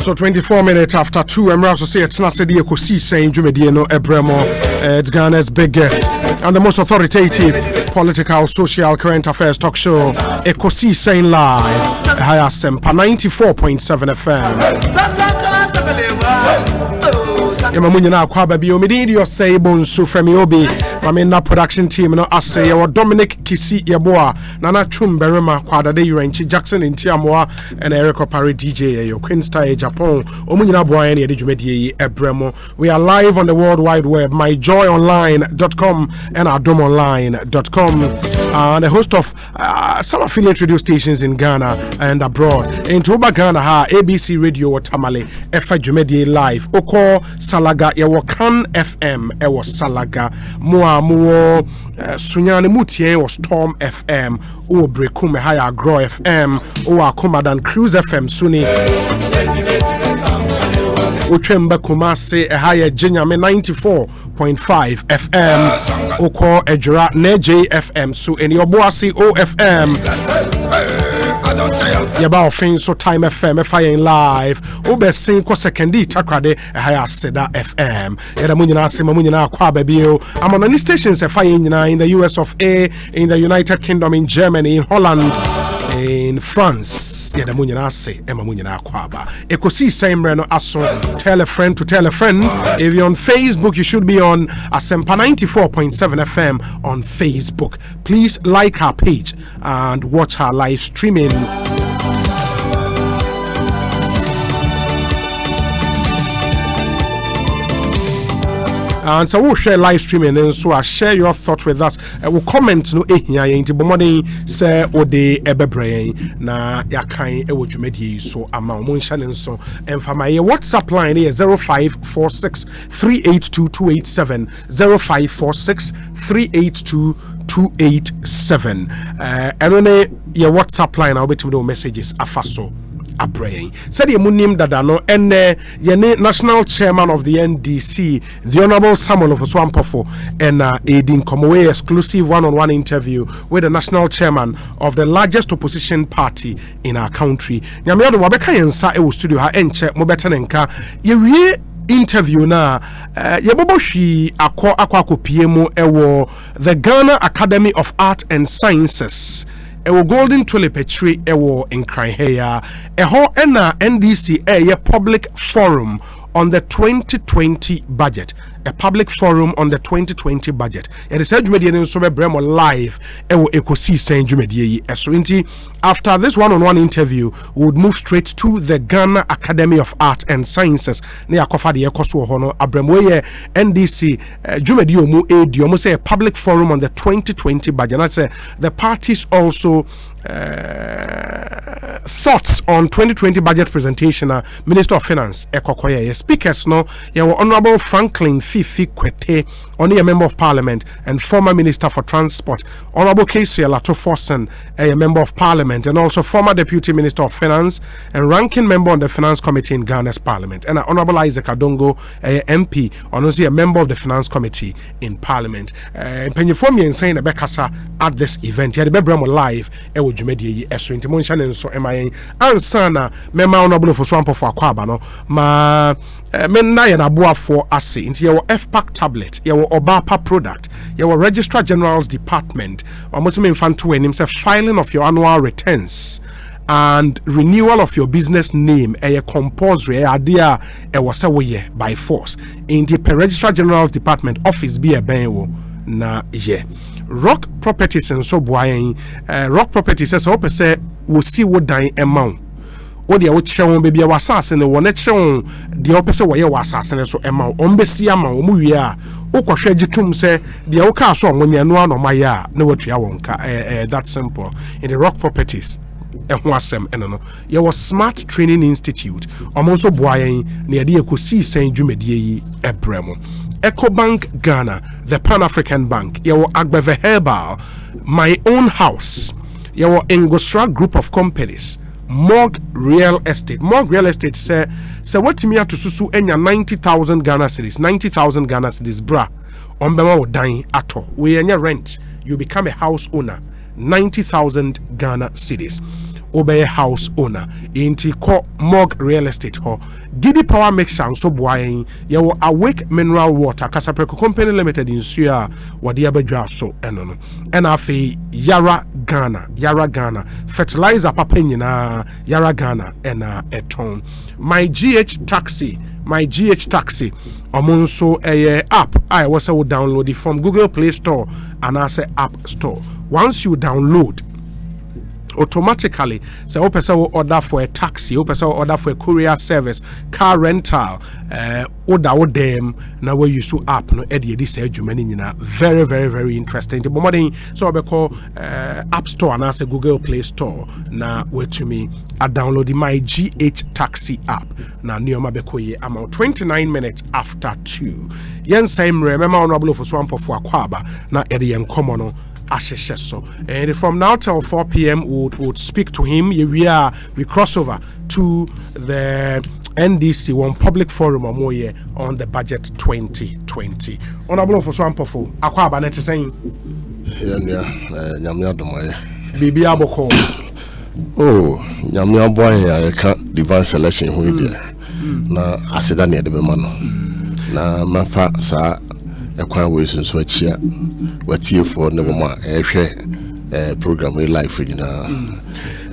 So 24 minutes after 2, I'm also saying it's not the Ekosiisen Jumedieno Ebremo. It's Ghana's biggest and the most authoritative political, social, current affairs talk show. Ekosiisen Live. Hayasempa 94.7 FM. Yamamunyana Kwaba Biomidi, your say Bonsu Fremiobi, Mamina production team, no assay, or Dominic Kisi Yaboa, Nana Chumberema, Quada de Urenchi Jackson in Tiamoa, and Eric Opari DJ, your Queen Star Japan, Omunina Boyani, Edjumedi, Ebremo. We are live on the World Wide Web, myjoyonline.com and ardomonline.com. The host of some affiliate radio stations in Ghana and abroad. In Toba Ghana, ABC Radio Tamale, Efa Jumedi Live, Oko Salaga, Ewo Kan FM, Ewo Salaga, Mua Sunyane Mutie, or Storm FM, O Brekume Haya Grow FM, O Akomadan Cruise FM, Suni. Uchemba Kumase Ehaya Jinyame 94.5 FM Oko Ejra Neje FM so in your Boasi OFM Yaba Fin so Time FM FIN Live Obesin ko secondi takrade Ehaya Seda FM Yeda Munyina Sima Munyina Kwabe Bio I'm on any stations FIN in the US of A, in the United Kingdom, in Germany, in Holland, in France. Yeah, the Munyana say, Emma Munyana Kwaba. Ekosiisen Reno Aso, tell a friend to tell a friend. If you're on Facebook, you should be on Asempa 94.7 FM on Facebook. Please like our page and watch our live streaming. And so we'll share live streaming and so share your thoughts with us. We'll comment no ehia into bomodi say ode ebebre na yakan ewo dwumedi so ama mo nhyane so emfama ye WhatsApp line here 0546 382 287 0546 382 287 enone your WhatsApp line I'll bet me messages afaso Abrain said the munim dadano and yene national chairman of the NDC, the Honorable Ofosu Ampofo, and aiding Comoe exclusive one-on-one interview with the national chairman of the largest opposition party in our country. Nyamiado wabeka yensa e studio ha enche mobetenenka ye interview na yeboboshi akwa PM ewo the Ghana Academy of Art and Sciences. Ewo golden toiletry ewo enkranheya eho ena NDC a public forum on the 2020 budget. A public forum on the 2020 budget. It is said Jumedian so Bremo live ewo Ekosiisen Jumedi. So after this one-on-one interview, we would move straight to the Ghana Academy of Art and Sciences. Near Kofadi Ekosu Hono Abremweye NDC Jumedi Omu Edi Omu say a public forum on the 2020 budget. That's the parties also thoughts on 2020 budget presentation. Minister of Finance Ekokoye speakers no your Honorable Franklin Fifi Kwete, only a member of Parliament and former Minister for Transport, Honorable Casey Latofosen, a member of Parliament and also former Deputy Minister of Finance and ranking member on the Finance Committee in Ghana's Parliament, and Honorable Isaac Adongo, a MP, honestly a member of the Finance Committee in Parliament. Penyifomi and saying a Bekasa at this event. Yet the Bebramo live Jumedi Esrin Timonshan and so MIA and Sana Mema Honorable Ofosu Ampofo Akwaba no ma men na ya boa for ase into your FPAC tablet your Obapa product your Registrar General's Department almost mean fan to him say filing of your annual returns and renewal of your business name a compulsory idea was away by force in the Registrar General's Department office be a benwo na ye Rock Properties and so boy Rock Properties says hope say we'll see what dying amount what the old show baby a assassin the one show the opposite way was assassin so amount ombesi amount muya okwa tum say the oka so when you know no maya no what ya wonka that simple in the Rock Properties you was Smart Training Institute also boy near the Ekosiisen Jumedi Ebremo EcoBank Ghana, the Pan-African Bank, your Agbeve Herbal, My Own House, your Engosra Group of Companies, Morg Real Estate. Morg Real Estate say what me to susu enya 90,000 Ghana cedis, 90,000 Ghana cedis, bra. Ombema wo dying at all. We enya rent, you become a house owner, 90,000 Ghana cedis. obey house owner inti ko mog real estate ho gidi power mixture so boayen ye wo awake mineral water Kasapreko company limited in suya wadi abadwa so eno no ena afi Yara Ghana fertilizer papa nyina Yara Ghana ena eton my GH taxi omonso app I was download it from Google Play Store and I say App Store. Once you download, automatically say o person will order for a taxi, o person will order for a courier service, car rental, order them now where you so app no edit this very very interesting. The moment so we call App Store and I say Google Play Store now wait to me I download the my GH taxi app now neoma bekoye amount 29 minutes after 2 yen same remember honorable Ofosu Ampofo akwaba na ede yen komono so and from now till 4 p.m. we would speak to him. We cross over to the NDC one public forum on the budget 2020. Honorable Ofosu Ampofo akwaba net saying Bibi aboko nyame aboy ya ka divine selection hu ide na aseda ne de be ma no na mafa sa ekwan we so achia watie for ne mo ehwe program we live na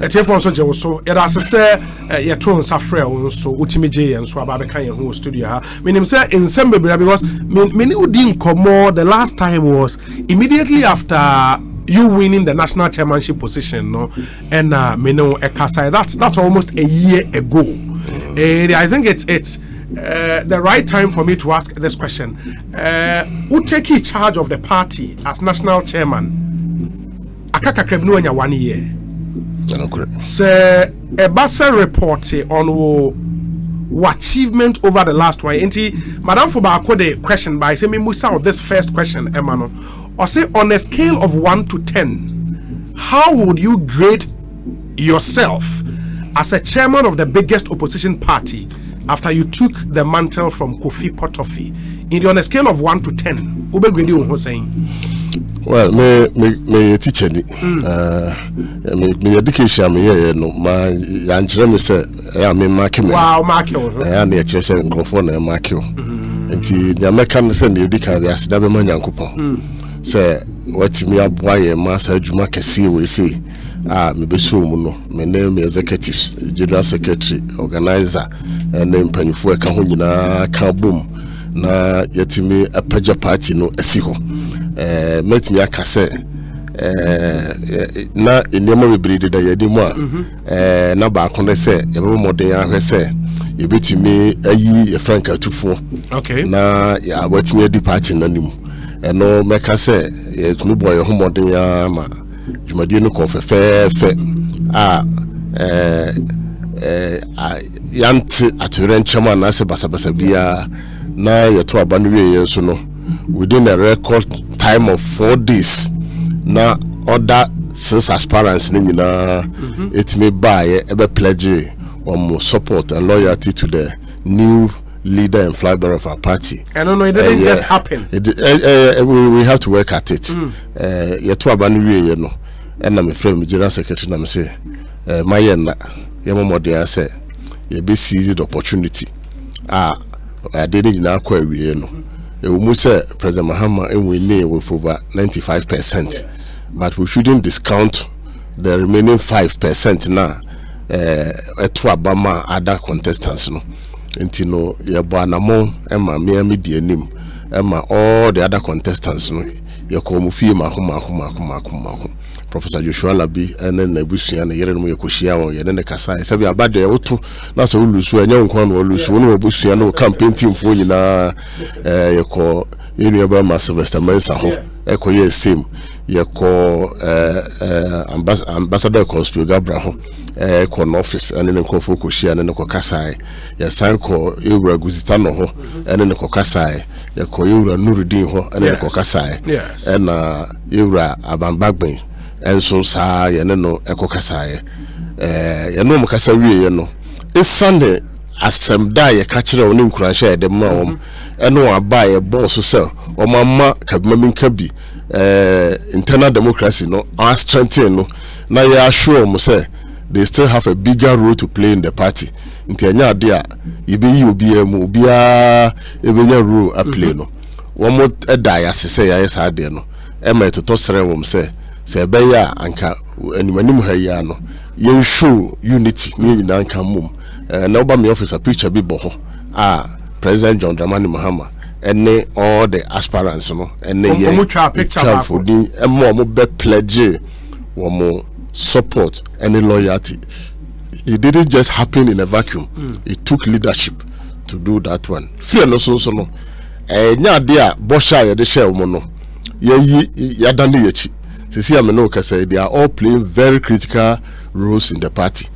etiefo so je wo so era se ye to nsafre wo so utimije ye nso aba be kan ye hu studio ha menim say nsem bebra because many udi nkomo the last time was immediately after you winning the national chairmanship position, no, and Ekosiisen. That's almost a year ago. I think it's the right time for me to ask this question. Who take charge of the party as national chairman? Akaka krebnu enya 1 year. Say a Basa report on what achievement over the last one. Madam Foba the question by say me musa of this first question, Emmanuel. Or say on a scale of 1 to 10, how would you grade yourself as a chairman of the biggest opposition party after you took the mantle from Kofi Potofi? On a scale of 1 to 10, ube grade you saying? Well, me teacher me education me no ma yanchire me say me mark me. Wow, mark you. Na e chere say nkrofo na mark you. Enti nya meka no say na edika bi aseda be ma nyankopon. Say what me aboye ma sa adwuma kese we say me be so mu no me name executives general secretary organizer and mpanyufo eka ho nyina ka bom na yetimi apagya party no asiho met me akase na enema bebrede da yadi mu a na ba akone se yebe modern ahwe se yebetimi ayi franka tufo okay na ya watimi adi party nanim eno meka se yetumi boy ho modern ya ma dwumadi no ko fefefe yanti aturen chama na se basabasa bia na yeto abanwe ye so no within a record time of 4 days na other 6 aspirants ni nyina etime bae ebe pledge support and loyalty to the new leader and flagbearer of our party. I don't know, it didn't just happen. We have to work at it. Yeto abanwe ye no and na me friend general secretary na me say my yena yemomode say ye be seize the opportunity I didn't know quite we no. We say President Mahama and we name with over 95%, but we shouldn't discount the remaining 5% now. To Obama other contestants no. Intino yabanamo Emma me nim Emma all the other contestants no. Yakomufi makum. Professor Joshua Labi and then Nebusia and Yeren Yakushia and then the Kasai. Sabi abade otu na so lusu enya nkwan wo lusu no obusia no campaign team fo nyina yeko Uniaba Master Mensa ho eko ye same yeko ambassador Conspiro Gabra ho eko no office and then nkofo koshia and then ko Kasai ya sanko Ewura Guzitano ho and then ko Kasai yeko Ewura Nurudin ho and then ko Kasai and Ewura Abambagben enso sa ye no ekokasa ye no mukasa wie ye no esande asem da ye ka kire oni nkuransha ye de ma wom eno aba ye boss so o mamma kabima minka bi internal democracy no our strength no na ye assure mo say they still have a bigger role to play in the party. Nti enya ade a yebeyi obiamu obia ebenya role a play no. One more die as say yes I did no. Emma to toss wom say beya anka animanim ha ya no. You show unity ni na anka mum. Na oba me officer picture bi bo ho. President John Dramani Mahama and all the aspirants no and picture for the more be pledge one more support and loyalty. It didn't just happen in a vacuum. It took leadership to do that one. Fear no so no. Nya dia bosha ya de share mo no. Ya dani yechi. Sisi ameno ka say they are all playing very critical roles in the party.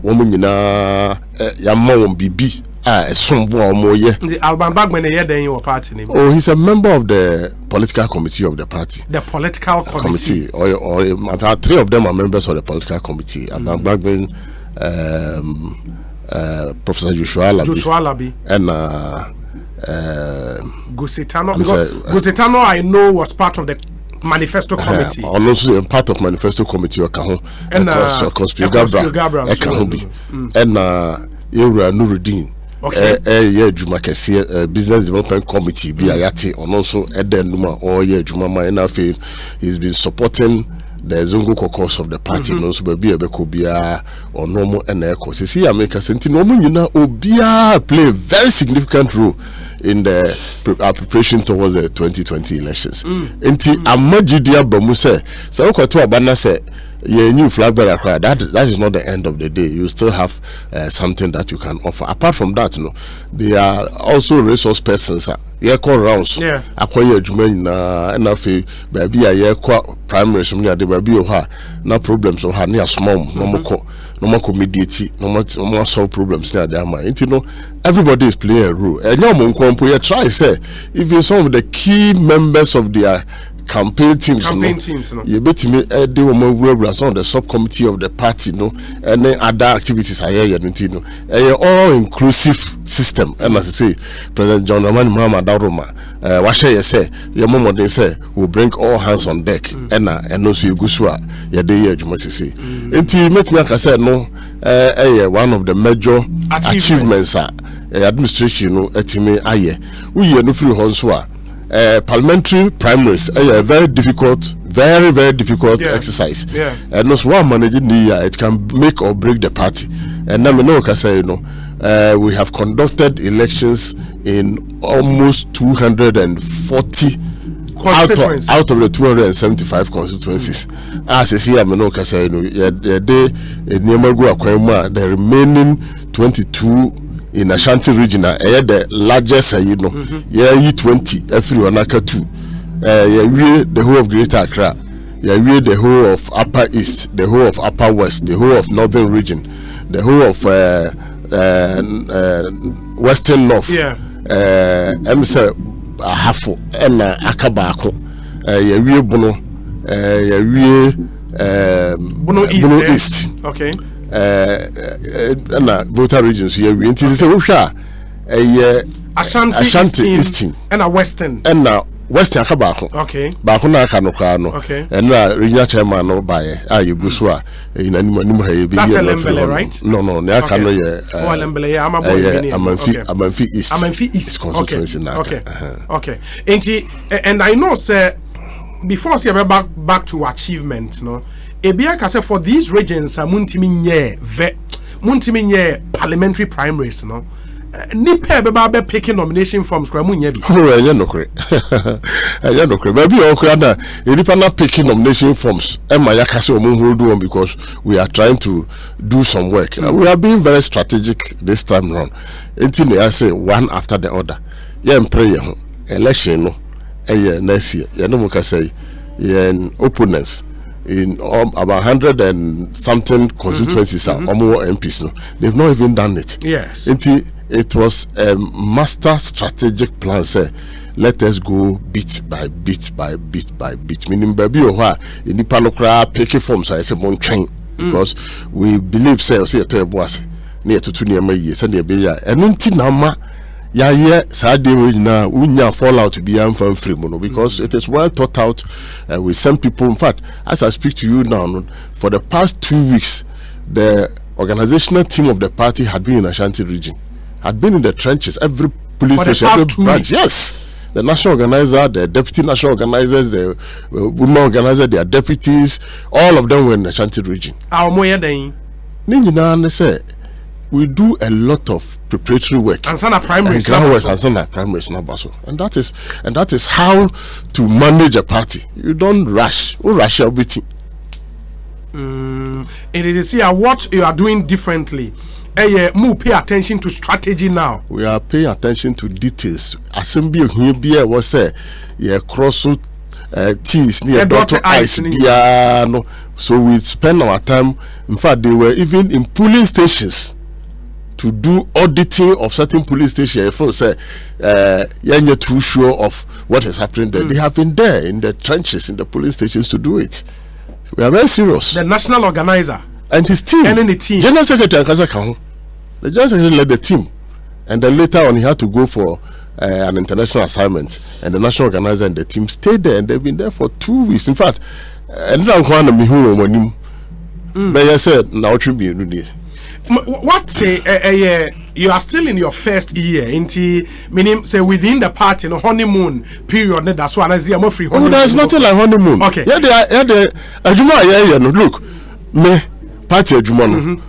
Woman nyina ya ma won bibi. The Alban Bagman in your party name. Oh, he's a member of the political committee of the party. The political committee. Or 3 of them are members of the political committee. Alban Bagman, Professor Joshua Labi. And Gusitano. Gusitano, I know, was part of the manifesto committee. Also part of manifesto committee. And Gabriel. And Yura Nuruddin. Okay. Juma business development committee be ayati and also Edenuma or Juma Maina he's been supporting the Zongo caucus of the party no so be Bekobia or normal and echo. See America Sentino Obia play a very significant role in the preparation towards the 2020 elections. Enti Amajidia Bamuse so to Abana say yeah, new flag bearer cry. That is not the end of the day. You still have something that you can offer. Apart from that, they are also resource persons. Yeah, call rounds. Yeah. Acquire Juman na fe baby a year primary something the baby or her no problems or her near small no more mediate no more solve problems near their mind. Everybody is playing a role. And you try say if you're some of the key members of their campaign teams, you bet me they were more on the subcommittee of the party, and then other activities are here, a all inclusive system. And as I say, President John Dramani Mahama Daruma, what shall you say? Your mom they say will bring all hands on deck, and also you gusua, your day, you must say. Until met me, I said no, one of the major achievements administration, etime aye, we are no free Honswa. Parliamentary primaries a very difficult exercise. And also one managing the year it can make or break the party. And now we know we have conducted elections in almost 240 out of the 275 constituencies. As I see, I'm no the remaining 22 in Ashanti region, the largest, yeah, 20 every one 2. The whole of Greater Accra, the whole of Upper East, the whole of Upper West, the whole of Northern region, the whole of Western North. I'm say Hafo and Akabako, Bono East. Okay. Voter regions here we Ashanti Eastern and a Western Western Kabako. Okay. Bakuna Kanokano. Okay. And regional chairman no by Guswa in that's Lembele, right? No, Nakano Amanfi East constituency. Okay. And I know sir before say back to achievement, Ebia ka say for these regions muntimi nye parliamentary primaries nipa be picking nomination forms kwa munye bi no kre baby okra na nipa na picking nomination forms ema ya ka say o mun do one because we are trying to do some work. We are being very strategic this time round. Until I say one after the other. Yeah, pray election no next year. Ya no mo ka say opponents in about 100 and something constituencies are more MPs. They've not even done it. Yes. It was a master strategic plan. Say, let us go bit by bit by bit by bit. Meaning, baby, or what in the panokra picky forms. I say, one train because we believe say to boss near to 2 years and until nama. Sadly, we fallout to be free because it is well thought out with some people. In fact, as I speak to you now, for the past 2 weeks, the organizational team of the party had been in Ashanti region, had been in the trenches, every police station, every branch. Yes. The national organizer, the deputy national organizers, the women organizer, their deputies, all of them were in the Ashanti region. We do a lot of preparatory work and primaries, and that is how to manage a party. You don't rush. It is here what you are doing differently. Pay attention to strategy now. We are paying attention to details. Assembly here was say cross T's near Dr. Ice. No. So we spend our time. In fact, they were even in polling stations to do auditing of certain police stations. If say you're too sure of what is happening there, they have been there in the trenches, in the police stations to do it. We are very serious. The national organizer and his team, and the team. General Secretary Kazakhan, the General Secretary led the team, and then later on he had to go for an international assignment, and the national organizer and the team stayed there, and they've been there for 2 weeks. In fact, and then I said, now it should be what you are still in your first year, meaning say within the party, no honeymoon period. That's why I see I'm free. Oh, there's nothing like honeymoon. Okay. Yeah, look, me party Ajuma,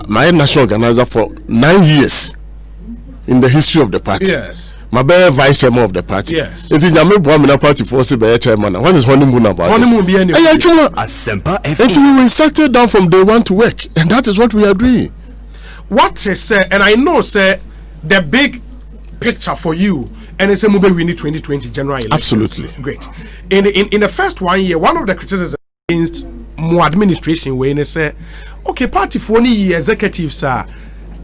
my national organizer for 9 years in the history of the party. Yes. My vice chairman of the party. Yes. It is a party for chairman. What is honeymoon about? Honeymoon be any. And we were settled down from day one to work, and that is what we are doing. What is and I know, sir, the big picture for you, and it's a movie we need 2020 general elections. Absolutely great. In the first 1 year, one of the criticisms against more administration when they say, okay, party for any executives are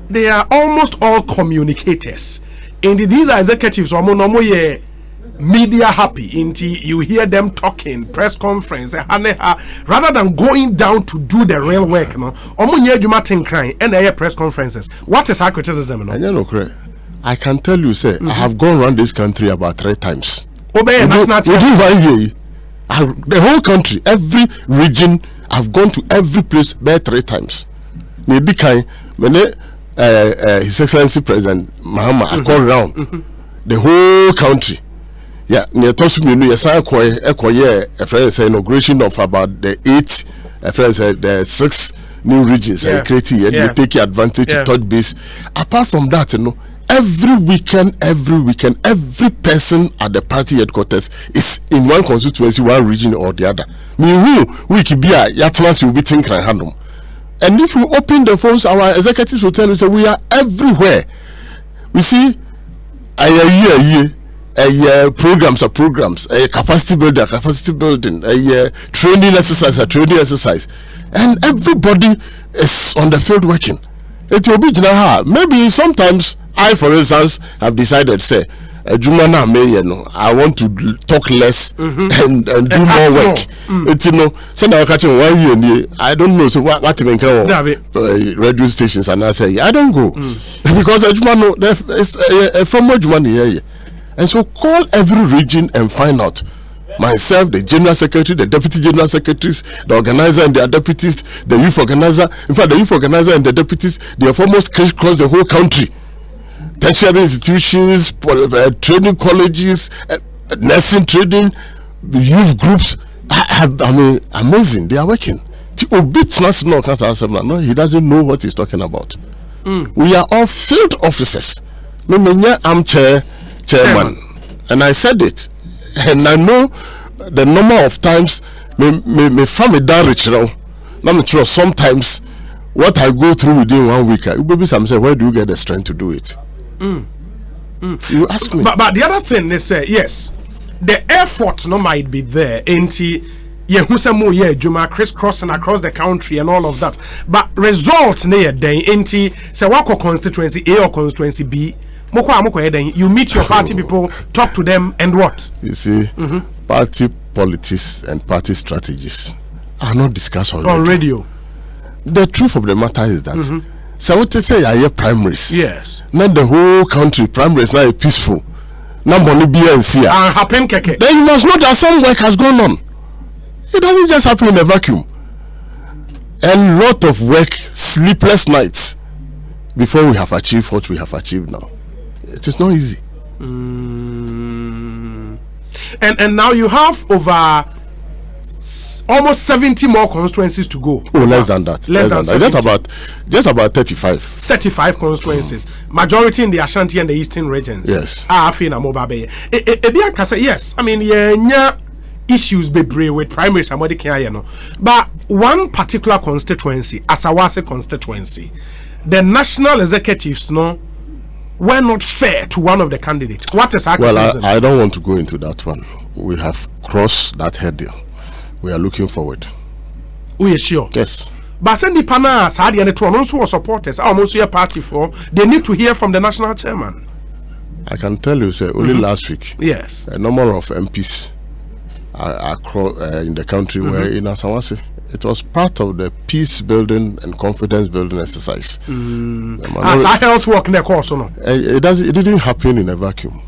they are almost all communicators. And these are executives media happy until you hear them talking press conference rather than going down to do the real work and press conferences. What is our criticism? I can tell you, sir, I have gone around this country about 3 times. The whole country, every region, I've gone to every place there 3 times. His Excellency President Mahama, I go around the whole country. Yeah, near Tosumi, a friend said inauguration of about the 8, a friend said the 6 new regions and creating they take advantage to touch base. Apart from that, every weekend, every person at the party headquarters is in one constituency, one region or the other. We could be a Yatmas, you'll be thinking handle. And if you open the phones, our executives will tell you, so we are everywhere. We see programs, capacity building, training exercise, and everybody is on the field working. It will be maybe sometimes I, for instance, have decided, say, I want to talk less and do more work. Send our catching 1 year. I don't know. So what radio stations and I say I don't go because there's a former money here, and so call every region and find out. Myself, the general secretary, the deputy general secretaries, the organizer and their deputies, the youth organizer. In fact, the youth organizer and the deputies, they have almost crisscrossed the whole country. Tertiary institutions, training colleges, nursing training, youth groups. I mean, amazing. They are working. No, he doesn't know what he's talking about. We are all field officers. I'm chairman, and I said it, and I know the number of times me family that rich now. Not sure sometimes what I go through within 1 week. Maybe some say, where do you get the strength to do it? You ask me. But the other thing they say, yes, the effort might be there, Juma crisscrossing across the country and all of that. But results near day say wako constituency A or constituency B. You meet your party people, talk to them, and what? You see, party politics and party strategies are not discussed on radio. The truth of the matter is that so what to say I hear primaries. Yes. Not the whole country primaries now peaceful. Now money be and see. Happen keke. Then you must know that some work has gone on. It doesn't just happen in a vacuum. A lot of work, sleepless nights before we have achieved what we have achieved now. It is not easy. And now you have over almost 70 more constituencies to go. Oh, less than that. Just about 35. 35 constituencies. Majority in the Ashanti and the Eastern regions. Yes. Yes. I mean, yeah, issues be brave with primary somebody can you know. But one particular constituency, Asawase constituency, the national executives were not fair to one of the candidates. What is happening? Well, I don't want to go into that one. We have crossed that hurdle. We are looking forward. We are sure. Yes. But send the panel, Sadi and the two also supporters, almost your party for. They need to hear from the national chairman. I can tell you, sir, only last week, yes, a number of MPs across in the country were in Asawase. It was part of the peace building and confidence building exercise. As a health work in the course, no? It didn't happen in a vacuum.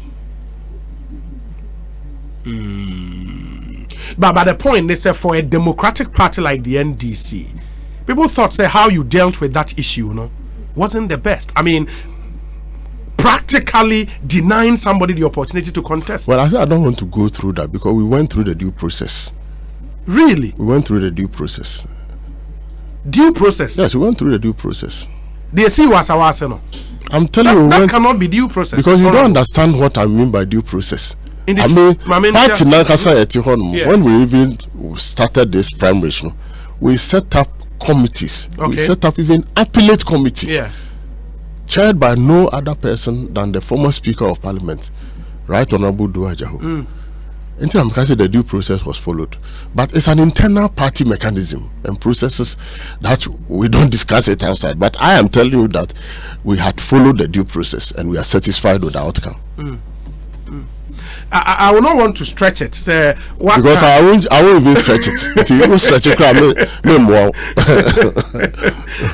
But the point, they say, for a democratic party like the NDC, people thought, say, how you dealt with that issue, wasn't the best. I mean, practically denying somebody the opportunity to contest. Well, I don't want to go through that because we went through the due process. Really? We went through the due process. Due process? Yes, we went through the due process. They see what's no. I'm telling you, that cannot be due process. Because you don't understand what I mean by due process. I mean, when we even started this primary, we set up committees. Okay. We set up even appellate committee. Yeah. Chaired by no other person than the former Speaker of Parliament, Right Honorable Duajahu. Until I'm saying the due process was followed. But it's an internal party mechanism and processes that we don't discuss it outside. But I am telling you that we had followed the due process and we are satisfied with the outcome. I will not want to stretch it. Because I won't even stretch it. You stretch it,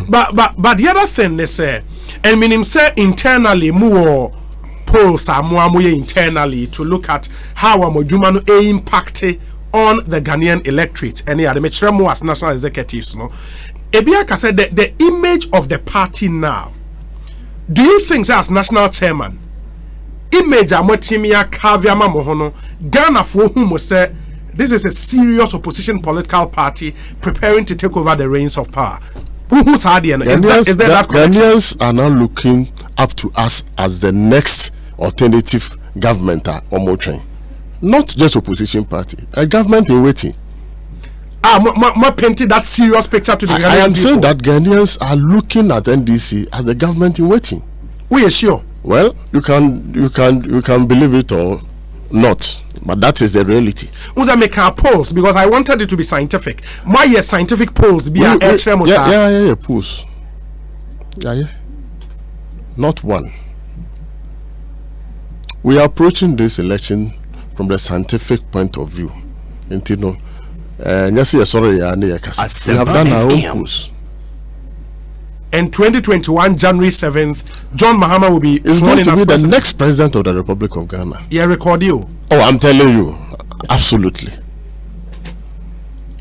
but the other thing they say, and meaning say internally more polls are more internally to look at how Amojumanu impacted on the Ghanaian electorate and the Metremo as national executives. Ebiaka said that the image of the party now. Do you think as national chairman? Image amotimia kaviama mohono Ghana for whom say this is a serious opposition political party preparing to take over the reins of power. Who's hardy? Ghanaians are now looking up to us as the next alternative government or more train. Not just opposition party, a government in waiting. Painting that serious picture to the Ghanaian I am people. saying that Ghanaians are looking at NDC as the government in waiting. We are sure. Well, you can believe it or not, but that is the reality. We make our polls because I wanted it to be scientific. My scientific polls be yeah, polls. Yeah. Not one. We are approaching this election from the scientific point of view. We have done our own polls. In 2021, January 7th, John Mahama will be sworn in as the next president of the Republic of Ghana. Yeah, record you. Oh, I'm telling you, absolutely.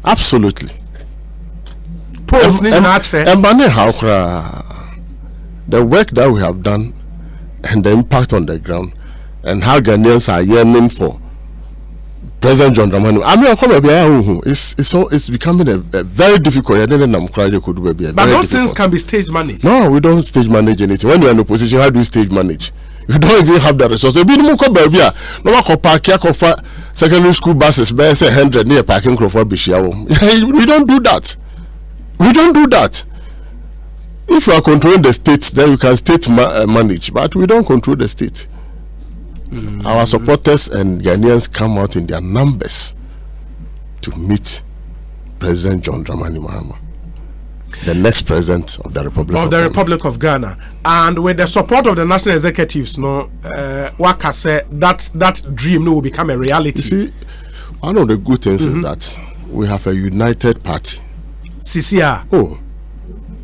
Absolutely. The work that we have done and the impact on the ground and how Ghanaians are yearning for President John Dramani. I mean, it's becoming a very difficult. But those things can be stage managed. No, we don't stage manage anything. When you're in opposition, how do you stage manage? You don't even have the resources. Secondary school buses, 100 near parking for we don't do that. We don't do that. If you are controlling the state, then you can state manage. But we don't control the state. Our supporters and Ghanaians come out in their numbers to meet President John Dramani Mahama, the next president of the Republic of Ghana. And with the support of the national executives, Waka said that dream will become a reality. You see, one of the good things is that we have a united party. CCR. Oh,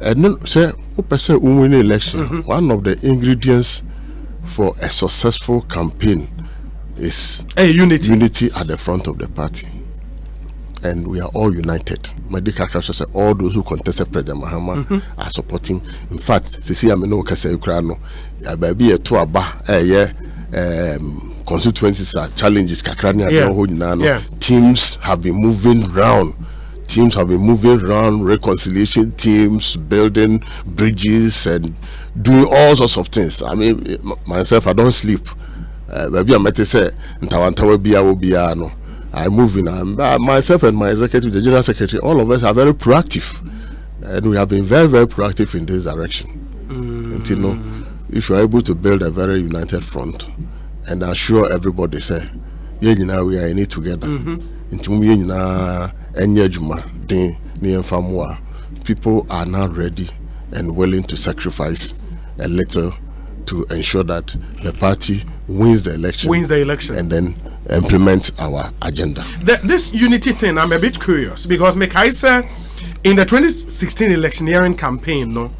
and then say, win election. One of the ingredients for a successful campaign is unity at the front of the party. and we are all united. Medical Council said all those who contested President Mahama are supporting. In fact, Sisi Amino Kase Ukrano, baby a tuaba, constituencies are challenges. Teams have been moving round. Teams have been moving around, reconciliation teams, building bridges, and doing all sorts of things. I mean, myself, I don't sleep. Maybe I might say, no. I move in. Myself and my executive, the general secretary, all of us are very proactive, and we have been very, very proactive in this direction. And, you know, if you are able to build a very united front and assure everybody, say, yeah, you know, we are in it together. People are now ready and willing to sacrifice a little to ensure that the party wins the election, and then implement our agenda. This unity thing, I'm a bit curious because Mekaisa in the 2016 electioneering campaign, no,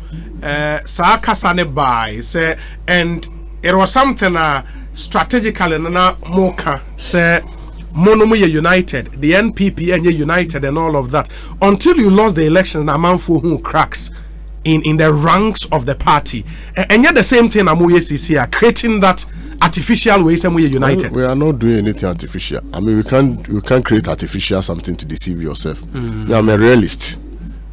Saakasane by say, and it was something strategically na moka say. Monomuye united, the NPP and united and all of that. Until you lost the elections, na manfo who cracks in the ranks of the party. And yet the same thing Amuye CC are creating that artificial ways and we are united. We are not doing anything artificial. I mean, we can't create artificial something to deceive yourself. I'm a realist.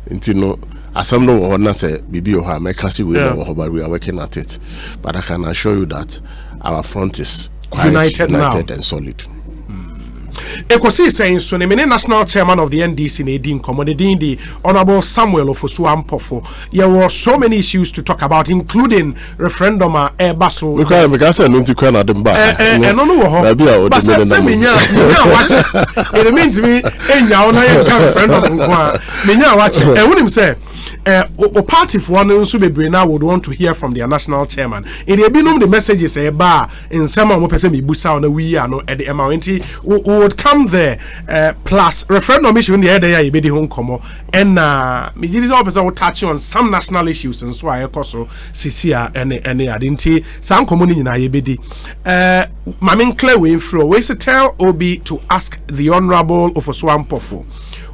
You know, as some know not say Bibi or her, but we are working at it. But I can assure you that our front is quite united and solid. Ekosiisen so the national chairman of the NDC Nadine Commodine, the Honorable Samuel Ofosu Ampofo. There were so many issues to talk about, including referendum basso. Because I know to call at them back. But it means me in your referendum. Minya watch it. And when him say o party for one also be now would want to hear from their national chairman. It had been the messages a bar in some of person be busa on a we are no at the amount would come there plus referendum issue in the other year be the home como and me this officer will touch on some national issues and so I also CCA and identity some community in Ayebedi Mamin Claire Winfro we tell Obi to ask the Honorable Ofosu Ampofo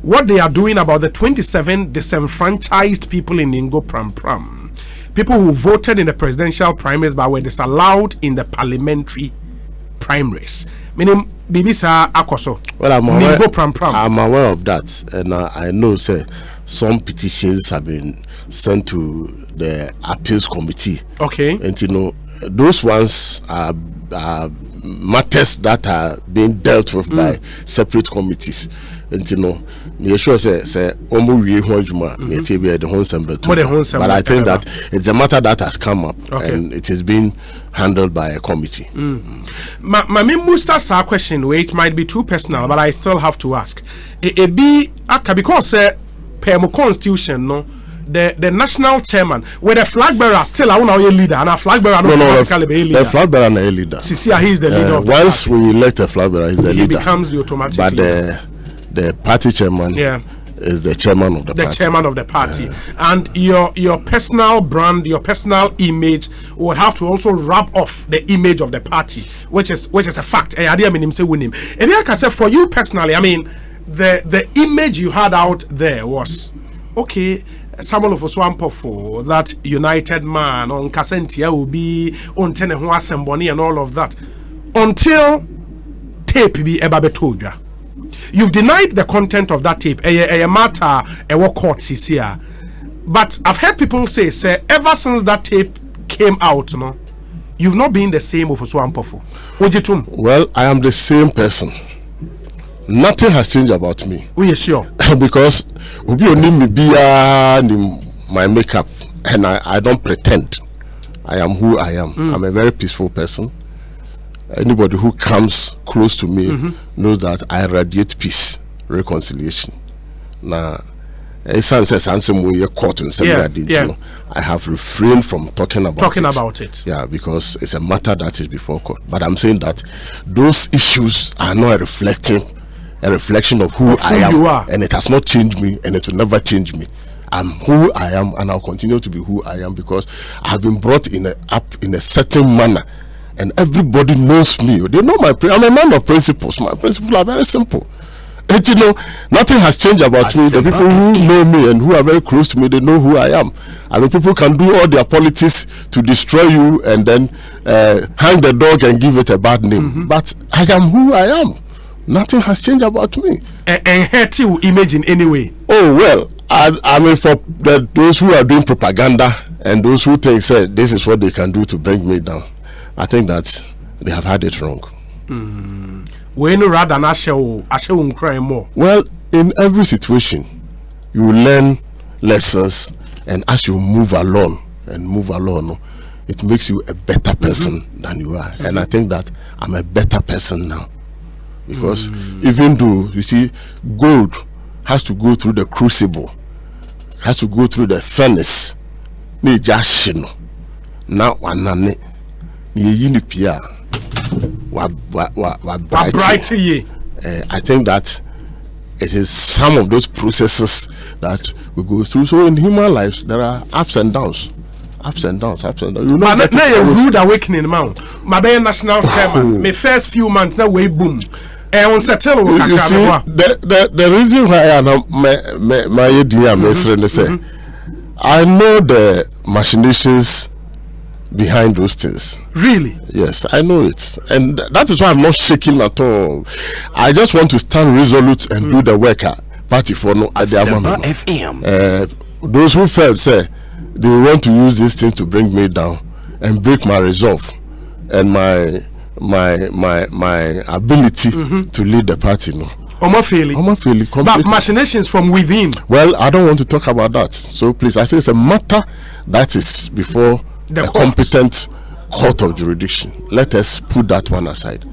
what they are doing about the 27 disenfranchised people in Ningo Pram. People who voted in the presidential primaries but were disallowed in the parliamentary primaries. Meaning, Bibisa Akoso. Well, I'm aware of that. And I know, say, some petitions have been sent to the appeals committee. Okay. And, you know, those ones are matters that are being dealt with by separate committees. And you know, me sure say omu hojuma the whole but I think that it's a matter that has come up and it is being handled by a committee. My Musa question it might be too personal, but I still have to ask. It be because per constitution no. The national chairman with the flag bearer still a leader and a flag bearer automatically be a leader. The flag bearer is a leader. Sisia, he is the leader of the once party. We elect a flag bearer, he's the leader. He becomes the automatic but leader. The party chairman is the chairman of the party. The chairman of the party. And your personal brand, your personal image would have to also rub off the image of the party, which is a fact. I mean him say win him. And like I said, for you personally, I mean the image you had out there was okay. Samuel Ofosu Ampofo, that united man on Kasentia will be on Tenehua Semboni and all of that until tape be ebabetoja. You've denied the content of that tape. A matter a war court CCA. But I've heard people say ever since that tape came out, no, you've not been the same Ofosu Ampofo. Well, I am the same person. Nothing has changed about me. We are sure. Because Obi only me be my makeup and I don't pretend. I am who I am. I'm a very peaceful person. Anybody who comes close to me knows that I radiate peace, reconciliation. Now, I have refrained from talking about it. Yeah, because it's a matter that is before court. But I'm saying that those issues are not a reflection of who I am, you are. And it has not changed me, and it will never change me. I'm who I am, and I'll continue to be who I am because I've been brought up in a certain manner, and everybody knows me. They know I'm a man of principles. My principles are very simple, And you know, nothing has changed about me. The people who know me and who are very close to me, they know who I am. I mean, people can do all their politics to destroy you and then hang the dog and give it a bad name. But I am who I am. Nothing has changed about me. And hurt you image in any way? Oh, well, I mean, for those who are doing propaganda and those who think, say, this is what they can do to bring me down, I think that they have had it wrong. When rather than I cry more. Well, in every situation, you learn lessons, and as you move along, it makes you a better person than you are. And I think that I'm a better person now. Because even though, you see, gold has to go through the crucible, has to go through the furnace. Now, I think that it is some of those processes that we go through. So in human lives, there are ups and downs. You know, but now a rude awakening, man. My national chairman, my first few months now way boom. You see, the reason why my dear say, I know the machinations behind those things. Really? Yes, I know it, and that is why I'm not shaking at all. I just want to stand resolute and do the work. Party for no at the FM. Those who felt say they want to use this thing to bring me down and break my resolve and my ability to lead the party. No. But machinations from within. Well, I don't want to talk about that. So please, I say it's a matter that is before the competent court of jurisdiction. Let us put that one aside.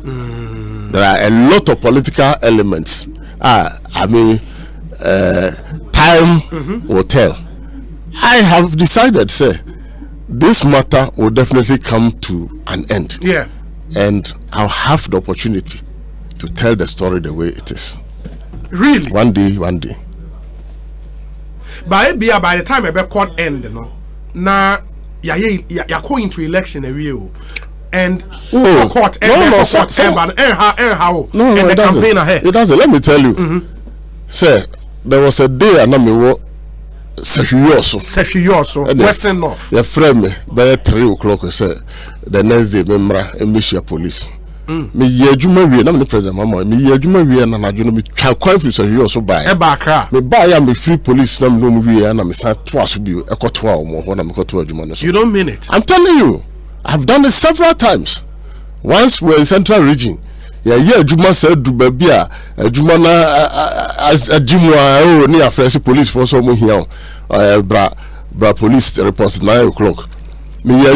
There are a lot of political elements. I mean, time will tell. I have decided, say, this matter will definitely come to an end. Yeah. And I'll have the opportunity to tell the story the way it is. Really? One day. By the time I court end, no, now you're going into election a real. And court it doesn't. Let me tell you. Sir, there was a day and I'm Western North. Your friend me by 3 o'clock said the next day member police. Me yejuma wie na me president mama me yejuma wie na na dwo me twa conflict so you so buy. E ba kra. Me buy am be free police na me no wie na me sa to aso bi ekoto a omo ho na me koto adwuma no so. You don't mean it. I'm telling you. I've done it several times. Once we're in Central Region, adwuma say du ba bia adwuma na adwuma ni afresi police for so mo hia bra police report 9 o'clock. I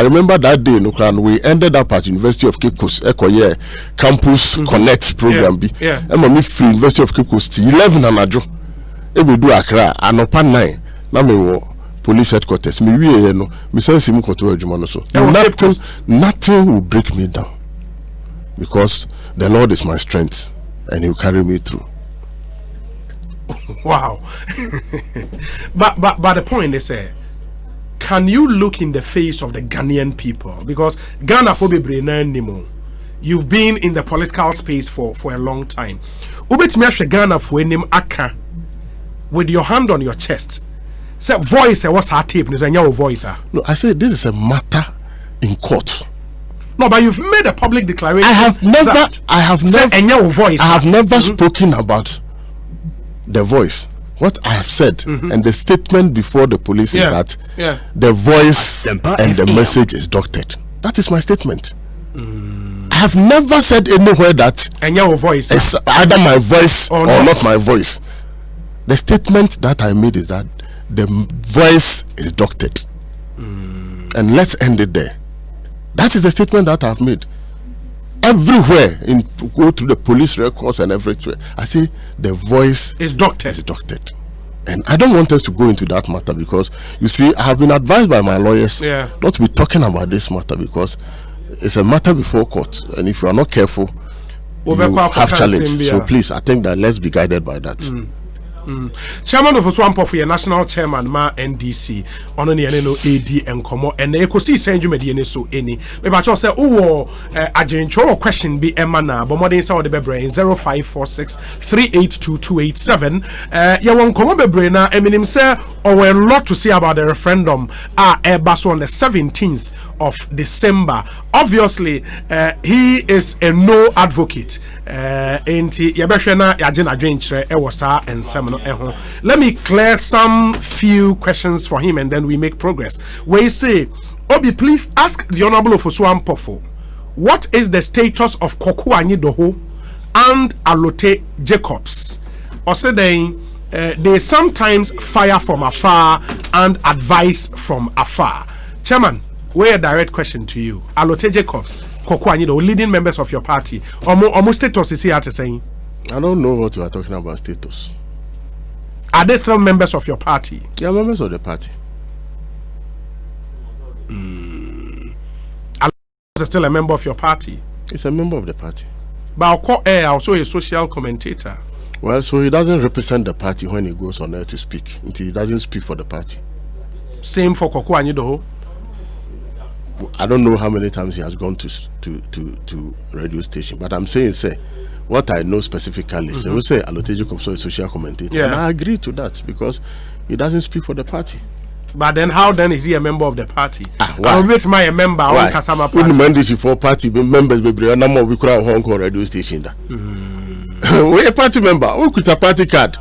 remember that day we ended up at University of Cape Coast Campus Connect program and me free University of Cape Coast 11 and ajo e be do Accra anopa 9 na me wo police headquarters me wie no me sense me koto adwuma no so nothing will break me down because the Lord is my strength and he will carry me through. Wow. but the point they say, can you look in the face of the Ghanaian people? Because Ghana for anymore. You've been in the political space for a long time. Ghana for aka with your hand on your chest. Say voice what's her tape your voice. No, I say this is a matter in court. No, but you've made a public declaration. I have never spoken about the voice. What I have said and the statement before the police is that the voice and the message is doctored. That is my statement. I have never said anywhere that your voice is either my voice or not my voice. The statement that I made is that the voice is doctored. And let's end it there. That is the statement that I've made. Everywhere, go to the police records and everywhere, I say the voice is doctored. And I don't want us to go into that matter because, you see, I have been advised by my lawyers not to be talking about this matter because it's a matter before court. And if you are not careful, you have challenge. So please, I think that let's be guided by that. Chairman of Ofosu Ampofo, national chairman ma NDC ono ne no AD enkomo and Ekosiisen dwumadi so eni me ba cho say wo agencho question bi emana but modern say wo de bebre 0546 382 ya won komo bebre na eminim say or a lot to say about the referendum baso on the 17th of December. Obviously, he is a no advocate. Let me clear some few questions for him and then we make progress. Where you say, Obi, please ask the Honorable Ofosu Ampofo, what is the status of Koku Anyidoho and Alote Jacobs? Or say they sometimes fire from afar and advise from afar. Chairman, a direct question to you. Alote Jacobs, Koku Anyidoho, leading members of your party. Almost status is here to say. I don't know what you are talking about status. Are they still members of your party? They are members of the party. Alote is still a member of your party. He's a member of the party. But also a social commentator. Well, so he doesn't represent the party when he goes on air to speak. He doesn't speak for the party. Same for Koku Anyidoho. I don't know how many times he has gone to radio station, but I'm saying, what I know specifically, we say Alote Jacobs is a social commentator. Yeah. And I agree to that because he doesn't speak for the party. But then how then is he a member of the party? Why? I'll wait my member Why? on Kasama party. When the for party members we could have Hong Kong radio station. We're a party member. We could a party card.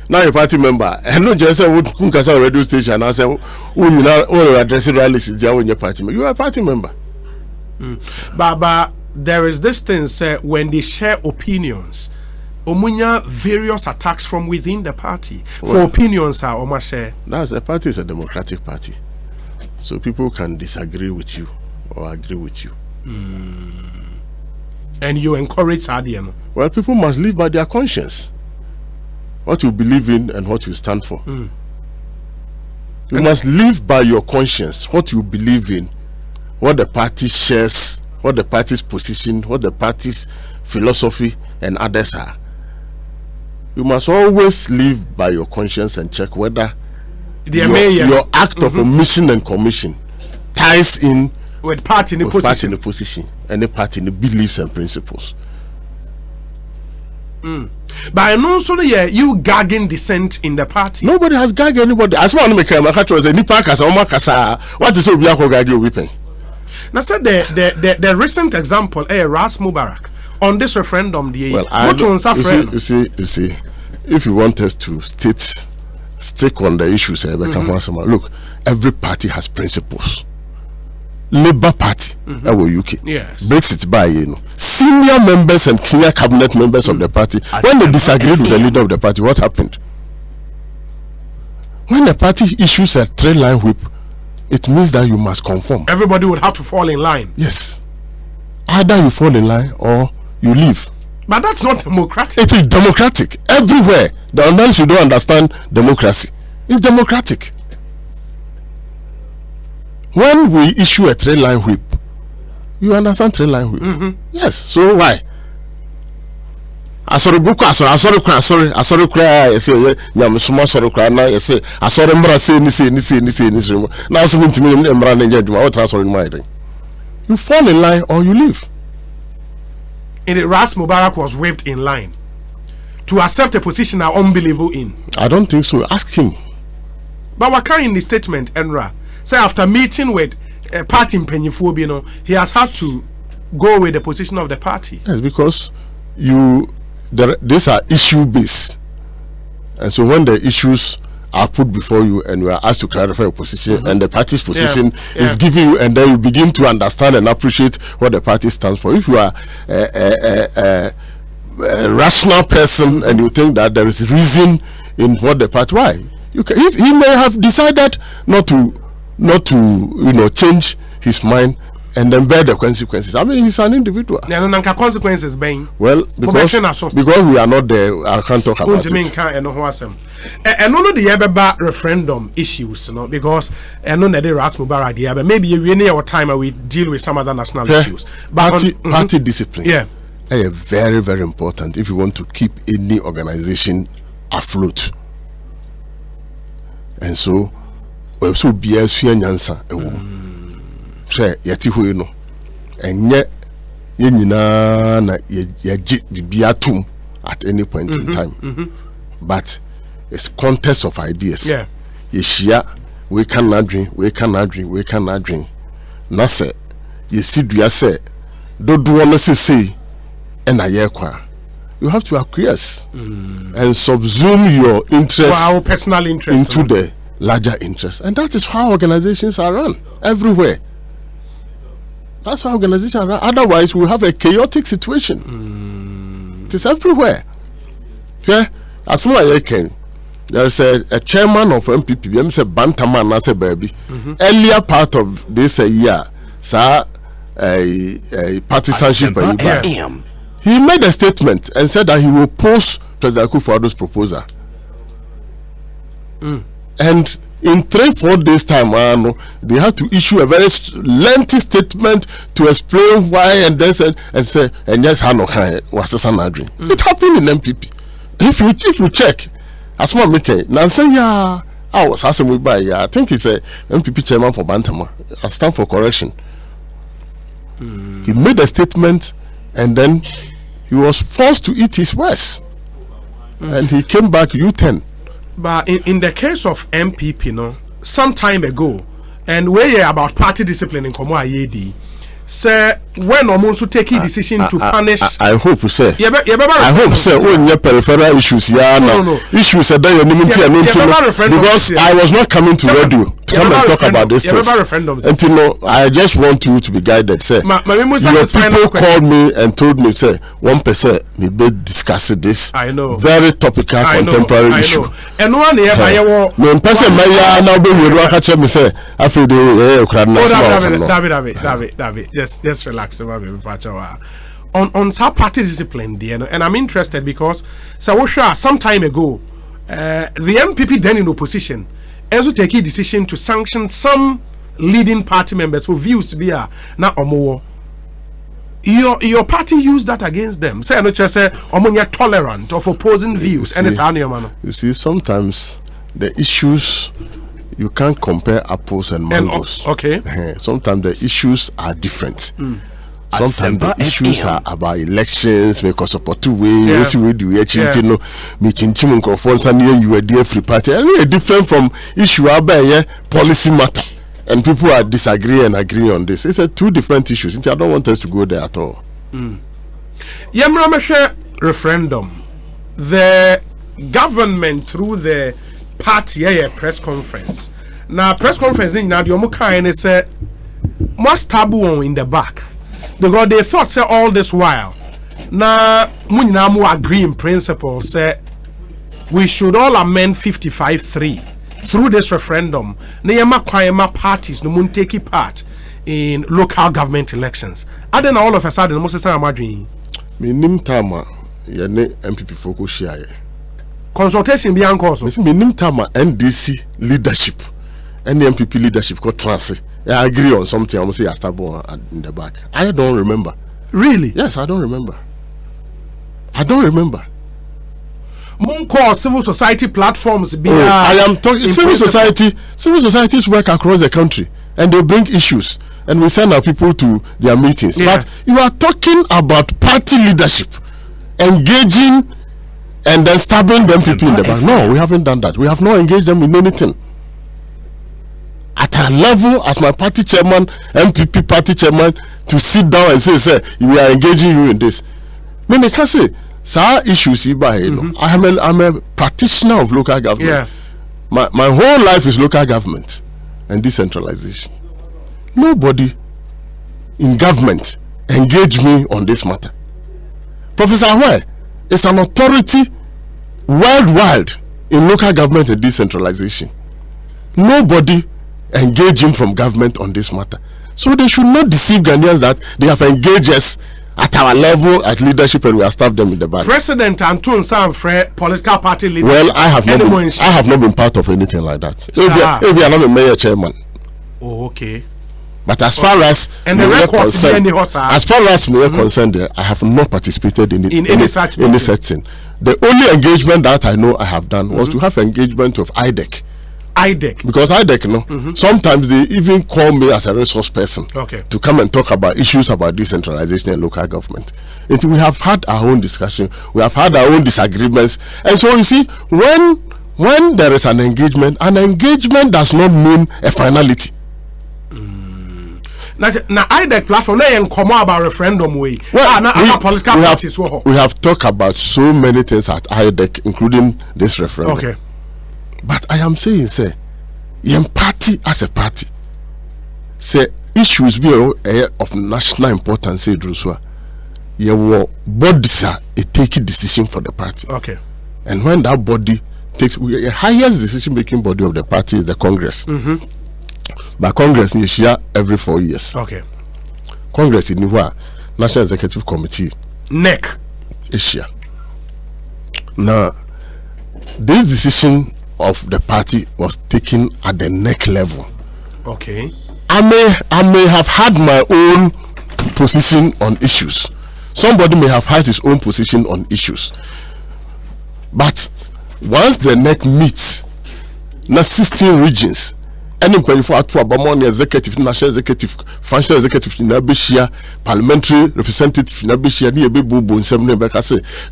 Now a party member. And not just say we could a radio station. I say we address rallies in your party. You are a party member. But there is this thing say when they share opinions, omunya various attacks from within the party for opinions are oma share. That's the party is a democratic party, so people can disagree with you or agree with you. And you encourage Adiano. Well, people must live by their conscience, what you believe in and what you stand for. You must live by your conscience, what you believe in, what the party shares, what the party's position, what the party's philosophy and others are. You must always live by your conscience and check whether your act of omission and commission ties in with party in the position and the party in the beliefs and principles. But I know so you gagging dissent in the party. Nobody has gagged anybody. As one make a catch was a nipa kasa oma kasa. What is so be ako gaggy weeping? Now said the recent example, Ras Mubarak on this referendum, you see, if you want us to stick on the issues, look, every party has principles. Labour Party, UK, yes, Brexit by senior members and senior cabinet members of the party. When they disagreed with the leader of the party, what happened? When the party issues a 3-line whip, it means that you must conform. Everybody would have to fall in line. Yes, either you fall in line or you leave. But that's not democratic. It is democratic everywhere. Unless you don't understand democracy, it's democratic. When we issue a 3-line whip, you understand 3-line whip? Yes. So why? Asori cry. Yes, nyam small sorry cry now. Yes, asori mra say ni. Now so minti me mra na njaduma. What asori my thing? You fall in line or you leave. In the Ras Mubarak was waved in line to accept a position are unbelievable in. I don't think so. Ask him. But what kind in the statement, Enra? Say after meeting with a party in Penyifobino, he has had to go with the position of the party. Yes, because these are issue based, and so when the issues are put before you and you are asked to clarify your position and the party's position is given you, and then you begin to understand and appreciate what the party stands for. If you are a rational person and you think that there is reason in what the party, why if he may have decided not to change his mind and then bear the consequences. I mean, he's an individual. Consequences being well because we are not there. I can't talk about it. And none of the referendum issues, because and none of the Ras Mubarak, but maybe we need our time and we deal with some other national issues. But party discipline, very, very important if you want to keep any organization afloat and so be a swear nyansa a woman. Say, yet you know, and yet yenina na be atum at any point in time. But it's contest of ideas. Yeah. Yeshia, we cannot drink, we cannot drink, we cannot drink. Nase, you see, do say, don't do what say, and I you have to acquiesce and subsume your interest, our personal interest, into the larger interest, and that is how organizations are run everywhere. That's how organizations are run. Otherwise, we have a chaotic situation. It is everywhere. Yeah, as soon as I can. There's a chairman of MPP, I'm say Bantaman, I say baby. Earlier part of this year, sir, a partisanship. He made a statement and said that he will oppose President Akufo-Addo's proposal. And in 3-4 days' time, they had to issue a very lengthy statement to explain why, and then said and say, and yes, was a dream. It happened in MPP. If you check. As one make now say yeah, I was asking me by I think he's a MPP chairman for Bantama. I stand for correction. He made a statement and then he was forced to eat his words. And he came back U10. But in the case of MPP, some time ago, and we are about party discipline in Komo Ayedi. Say when almost take a decision to punish. I hope you say. I hope say when your peripheral issues, issues that because I was not coming to radio to come and talk about this thing. Until I just want you to be guided. Say your people called me and told me say 1% we be discussing this. I know. Very topical contemporary issue. And one year no person now be we catch me say I feel David. Just relax about me, on some party discipline, and I'm interested because some time ago, the MPP then in opposition also take a decision to sanction some leading party members for views to be now omo. Your party used that against them. Say no just say omo tolerant of opposing views, and it's man. You see, sometimes the issues. You can't compare apples and mangoes. Okay. Sometimes the issues are different. Sometimes the issues are about elections because of two ways. We do you were there free party. And different from issue about policy matter. And people are disagree and agree on this. It's two different issues. I don't want us to go there at all. Yamrameshe referendum. The government through the party press conference. Now press conference now the omuka say most taboo in the back because they thought say all this while now munyina mu agree in principle say we should all amend 55(3) through this referendum. Na parties no mun take part in local government elections. And then all of a sudden most say amadwin me nim tama ye ne MPP focus share consultation be anchor so minim tama NDC leadership and the MPP leadership got trans. I agree on something. I'm say Astabo in the back. I don't remember. Really? Yes, I don't remember. Monko civil society platforms be I am talking civil society. Civil societies work across the country and they bring issues and we send our people to their meetings. But you are talking about party leadership engaging and then stabbing them people in the back. No, we haven't done that. We have not engaged them in anything. At a level, as my party chairman, MPP party chairman, to sit down and say, we are engaging you in this. Me can say, sir, issues. I'm a practitioner of local government. Yeah. My whole life is local government and decentralization. Nobody in government engage me on this matter. Professor Awe is an authority worldwide in local government and decentralization. Nobody engage him from government on this matter. So they should not deceive Ghanaians that they have engaged us at our level at leadership and we have stabbed them in the back. President Anton Sanfre, political party leader. Well, I have not been part of anything like that. Maybe I'm not a mayor chairman. Oh, okay. But as far as and the records as far as we are concerned, I have not participated in any such thing. The only engagement that I know I have done was to have engagement of IDEC IDEC. Because IDEC, sometimes they even call me as a resource person to come and talk about issues about decentralization and local government. And we have had our own discussion, we have had our own disagreements, and so you see, when there is an engagement does not mean a finality. Now IDEC platform they come about referendum way. We have talked about so many things at IDEC, including this referendum. Okay. But I am saying, say, young party as a party, say issues be of national importance. Say, Druswa, your bodies are a taking decision for the party. Okay. And when that body takes the highest decision-making body of the party is the Congress. But Congress is share every 4 years. Okay. Congress in Niwa National Executive Committee. NEC. Asia. Now, this decision of the party was taken at the NEC level. Okay. I may have had my own position on issues. Somebody may have had his own position on issues. But once the NEC meets, now 16 regions, any for Abamon executive, national executive, functional executive in Abishia, parliamentary representative in Abishia,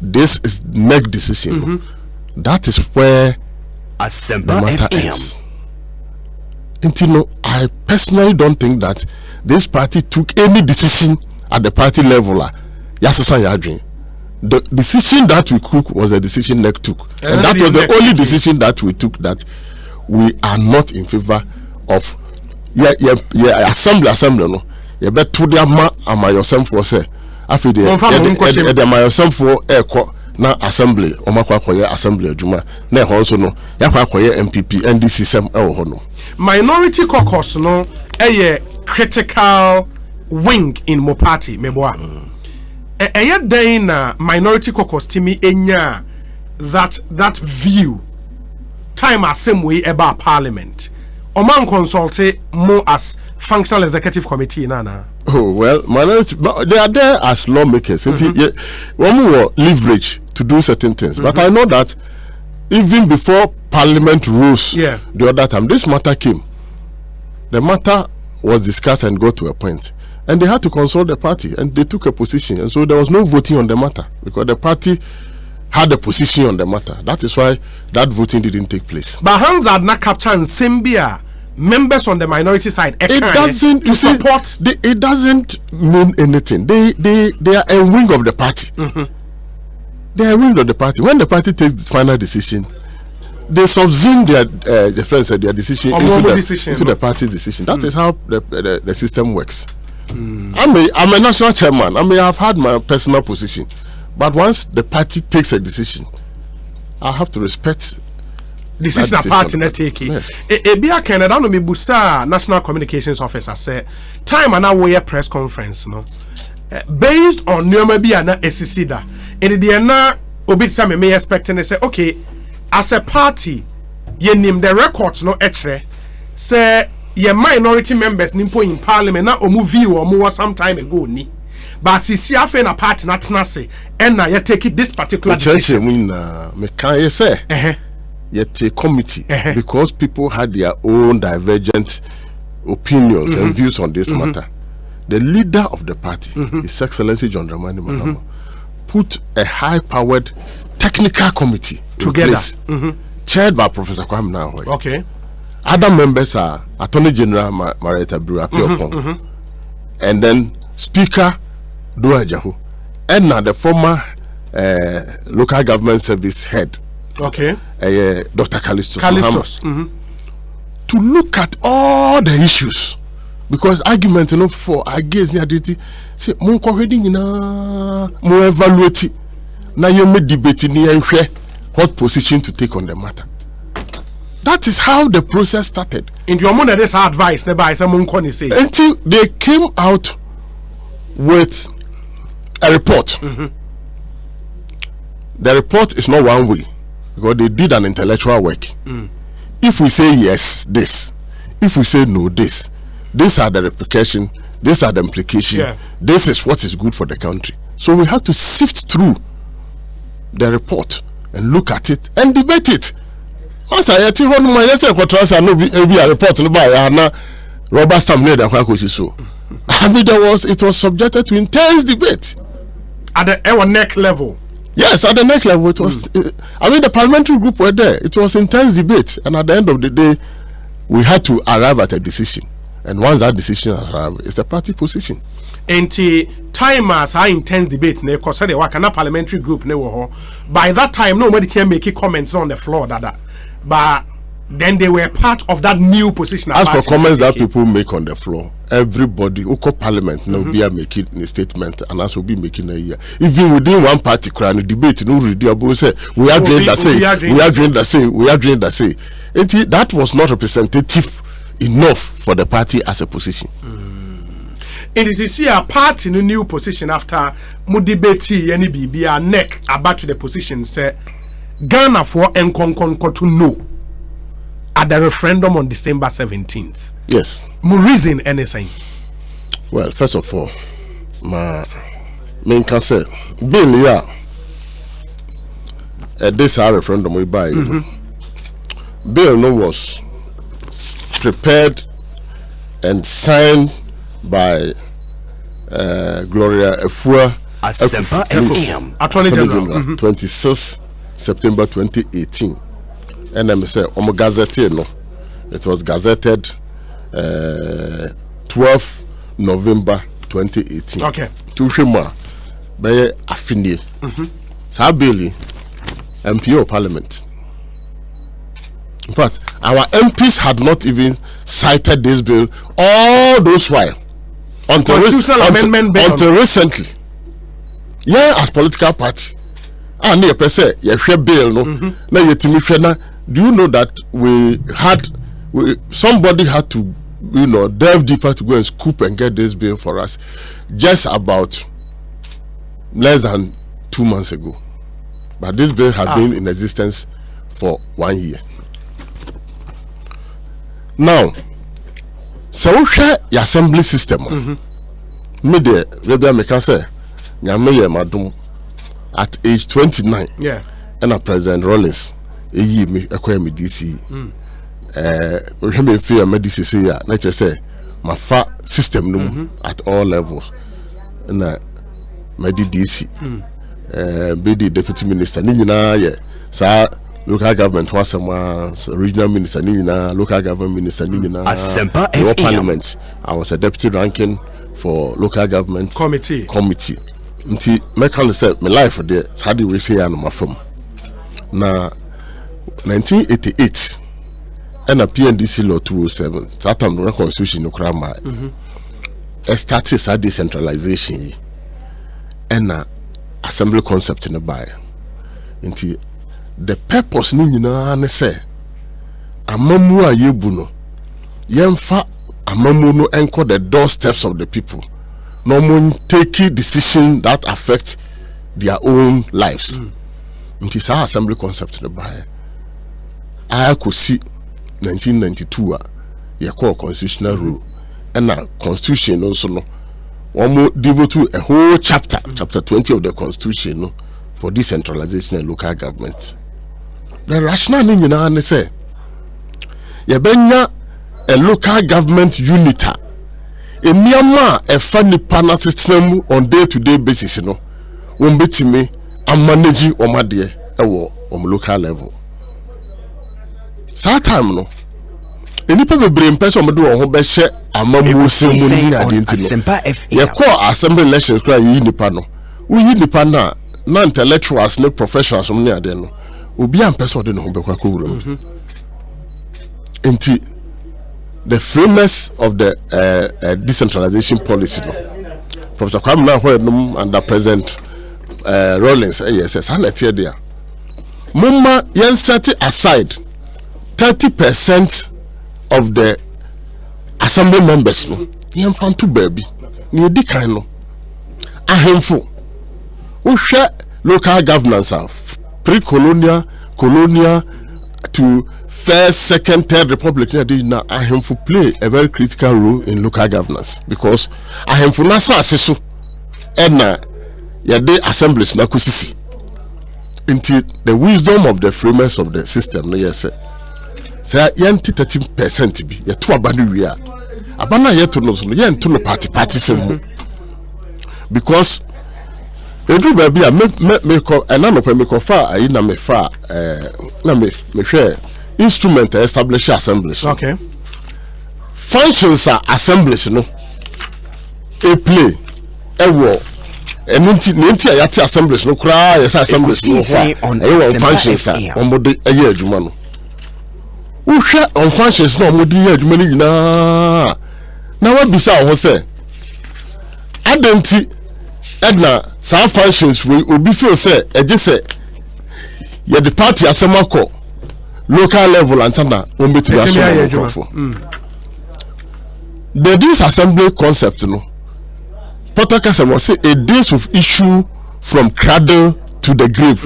this is NEC decision. That is where the matter ends. And you know, I personally don't think that this party took any decision at the party level. The decision that we took was the decision NEC took, and that was the only decision that we took, that we are not in favor of assembly no. You bet to the ama yourself for say after the ama yourself for na assembly assembly adwuma na ho no yakwa MPP NDC sem ho no. Minority caucus no critical wing in mo party meboa. Then minority caucus timi enya that view time as same way about parliament. Oman consulte more as functional executive committee nana. Oh well, minority they are there as lawmakers. One more leverage to do certain things. But I know that even before Parliament rose the other time, this matter came. The matter was discussed and got to a point. And they had to consult the party, and they took a position. And so there was no voting on the matter, because the party had a position on the matter. That is why that voting didn't take place. But Hans Adna Captain Simbia, members on the minority side, it doesn't to support. It doesn't mean anything. They are a wing of the party. They are a wing of the party. When the party takes the final decision, they subsume their decision into the party's decision. That is how the system works. I'm a national chairman. I may have had my personal position, but once the party takes a decision, I have to respect decision a party na take. Ebia Canada no me busa National Communications Officer say time and our press conference no based on normal bia na esisida. And the na obi say me expecting say okay, as a party ye name the records no ekre say ye minority members nimpo in parliament na omu view omu some time ago ni. But sisi afe na party na tena se and na ye take it this particular decision. Me can say yet a committee because people had their own divergent opinions and views on this matter. The leader of the party, His Excellency John Dramani Mahama, put a high-powered technical committee together, chaired by Professor Kwame Nahoy. Okay. Other members are Attorney General Marietta Buru, and then Speaker Dua Jahu, and now the former local government service head. Okay. Dr. Callistus. To look at all the issues, because argument for against the identity, say mon correcting na mo evaluate na you me debate ni what position to take on the matter. That is how the process started. In your money, this advice never say until they came out with a report. The report is not one way, because they did an intellectual work. If we say yes, this. If we say no, this. These are the repercussions. These are the implications. This is what is good for the country. So we have to sift through the report and look at it and debate it. Once I had to my yes, I know be a report by na rubber stamp near the Kwakosi so. I mean, it was subjected to intense debate at the neck level. Yes, at the neck level, it was. I mean, the parliamentary group were there. It was intense debate, and at the end of the day, we had to arrive at a decision. And once that decision has arrived, it's the party position. And time as high intense debate, ne because the Wakana parliamentary group ne wo. By that time, nobody can make comments on the floor. But then they were part of that new position. As for comments that people make on the floor, everybody who call parliament will be making a statement, and us will be making a year. Even within one party, crowd debate, no redeable say we are doing that say, we are doing that say, we are doing that say. That was not representative enough for the party as a position. It is see a party in a new position after mu debate any be a neck about to the position say Ghana for enkonkon to know at the referendum on December 17th. Yes. More reason anything. Well, first of all, my main concern, Bill, yeah, this our referendum we buy. Bill no was prepared and signed by Gloria Efua, Attorney General, 26 September 2018. And I say, Gazette, no, it was gazetted 12 November 2018. Okay. To Shima, by Affini, Sabili, MPO Parliament. In fact, our MPs had not even cited this bill all those while until recently. Yeah, as political party. And you say, you share bill, no? Now you do you know that somebody had to, delve deeper to go and scoop and get this bill for us just about less than 2 months ago. But this bill has been in existence for 1 year. Now, so we share the assembly system. Maybe I can say, at age 29, yeah, and a President Rollins, a year me acquire me DC. We fear medicine, not just say my system at all levels. And my DC, be the deputy minister, Nina, yeah, sir. Local government was regional minister, local government minister, your parliament. I was a deputy ranking for local government committee. Until my country said my life for there, how do we say I'm my firm? Now 1988 and a PNDC law 207, that time the constitution no crama started a decentralization and assembly concept in the buy. Until the purpose ni nyina ne say amamu a yebu no yemfa amamu no enko the doorsteps of the people no mon take decision that affect their own lives. It is our assembly concept in the buy. I could see 1992 ye call constitutional rule and a constitution also no one more devote to a whole chapter 20 of the constitution no, for decentralization and local government. The rationale in you say, Yabenya a local government unit. A Myanmar a funny partner system on day-to-day basis, won't be me and manage or my dear on local level. Time no. Any people bring person do a home share a mamu ceremony identity. You call assembly elections cry in the panel. We in the panel, non intellectuals, no professionals from near them. Obi am person de no be kwa kurum enti the framers of the decentralization policy no Professor Kwame Nkrumah under President Rollins yes and here there mumma yen set aside 30% of the assembly members no yen fan to baby ni di kan no ahemfo wo hwe local governance of pre-colonial, colonial to first, second, third republic, now I have to play a very critical role in local governance because I have to nasa so and yade assemblies na kusisi. Until the wisdom of the framers of the system, no yes, say yenti 30% bi ye to aba no wi a aba na ye to no so no ye nto no party sem because edu ba bi a me ko na no pe me ko fa ayi na me fa na me hwe instrument establish assemblies. Okay. Functions are assemblies no a play a war ninti ayati assemblies no kra yes assemblies no ho functions are omode aye adwuma no uhwe on functions no omode aye adwuma ni nyina na wa bisa ho se adenti edna sa functions we obi feel say eje say ye the party asemako local level and sana ombeti aso the disassembly concept no Potakasem was say a deals with issue from cradle to the grave.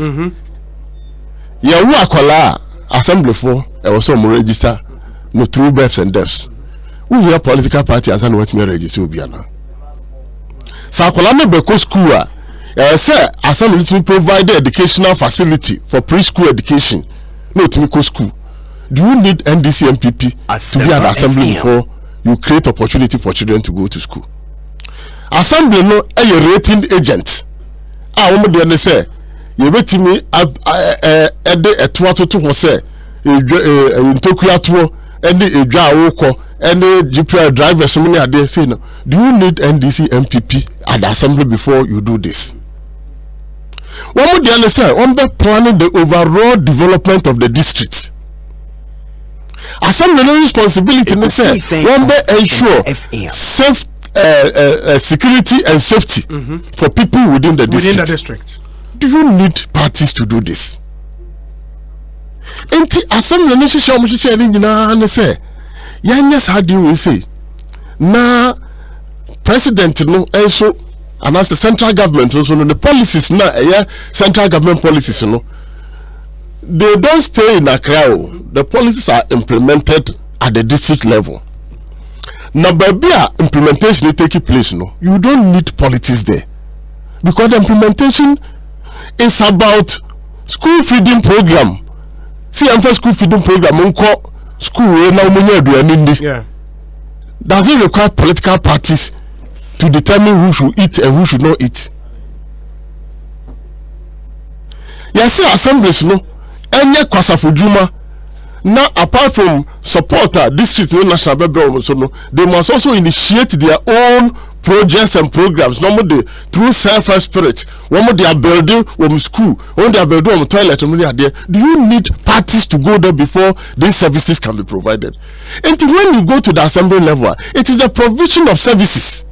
Ya wu akola assembly for e was some register no through births and deaths. We hear political party as an what me register obi ana. Sa akola no be ko school a say assembly to provide educational facility for preschool education. No to go school. Do you need NDC MPP to be an assembly before you create opportunity for children to go to school? Assembly no a rating agent. Woman dey say you betimi ede etoato to ho say ntokua to ene edwa awoko ene GPR drivers many are there say no. Do you need NDC MPP at the assembly before you do this? Woman dey say on be planning the overall development of the district. Assembly no responsibility no say one be ensure safe security and safety for people within the district. Do you need parties to do this? Enti assembly no shisha mo shisha ni nyina ne say yanya how do we say na president no enso and as the central government also no the policies na central government policies no they don't stay in Accra. The policies are implemented at the district level. Now, baby, implementation is taking place. No, you don't need politics there because the implementation is about school feeding program. See, I'm for school feeding program. School now. Does it require political parties to determine who should eat and who should not eat? Yes, assemblies no. Any kwasafujuma now apart from supporter district no national background so no they must also initiate their own projects and programs normally through self spirit one they are building school one they are building toilet there. Do you need parties to go there before these services can be provided? And when you go to the assembly level it is the provision of services.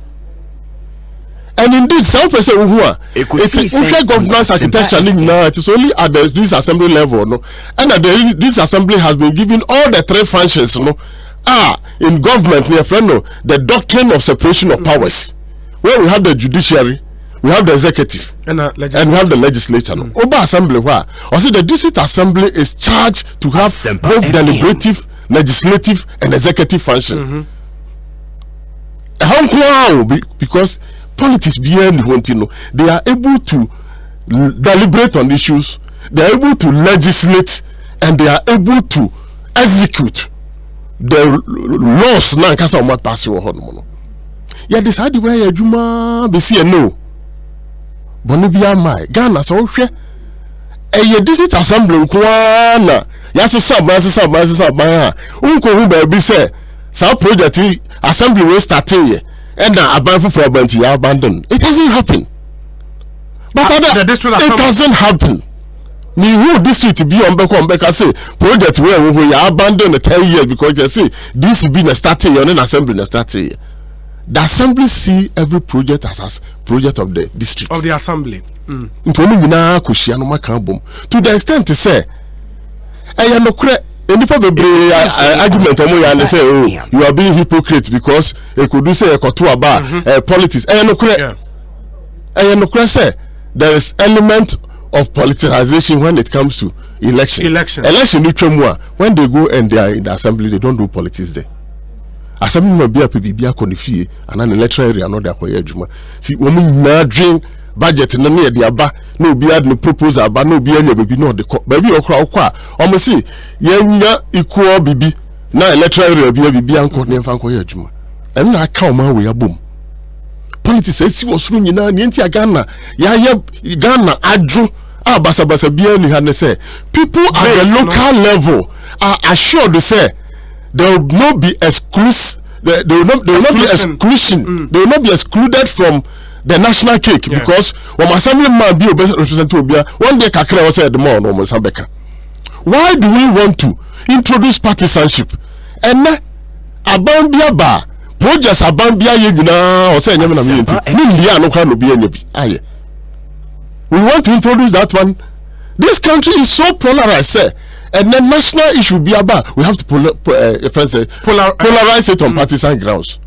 And indeed, some person who are it's governance architecture now. It is only at this assembly level, no, and at this assembly has been given all the three functions, no, in government. We have the doctrine of separation of powers, where we have the judiciary, we have the executive, and we have the legislature. No, Oba assembly where also the district assembly is charged to have both deliberative, legislative, and executive function. Because politics beyond they are able to deliberate on issues, they are able to legislate, and they are able to execute the laws now because of what pass your hormone. Yeah, decide where you juma be see no. Bonibia my Ghana so share a district assembly kwana yasi sab unko hu ba bi say some project assembly will start here. And abandon for abandon. It doesn't happen. But it doesn't happen. Ni who district be on Beka say project where we abandon the 10 years because they say this will be a start year and assembly a start year. The assembly see every project as project of the district. Of the assembly. To the extent to say and people be argument and say, oh, you are being hypocrite because they could do say a politics. And say there is element of politicization when it comes to election. Election when they go and they are in the assembly, they don't do politics there. Assembly may be a PBB and an electoral area, not their juma. See, women now drink budget no near the aba no be had no proposal aba no be any baby no the baby okra almost see yenya equal bibi na electoral area bibi anko ne mfa nko ye adwuma and na aka o man we abom politics esi wo suru nyina ne ntia Ghana ya Ghana adwo abasabasa bia ni ha ne say people at the local level are assured to say there will not be exclusive they will not be exclusion they will not be excluded from the national cake because when assembly man be represent obia one day kakra was said the more no Mozambique. Why do we want to introduce partisanship and abambia ba projects abambia ye nyina o say nyame na me nti nimbia no kwa no bia nya bi aye we want to introduce that one. This country is so polarized say and the national issue be about we have to polarize it on partisan grounds.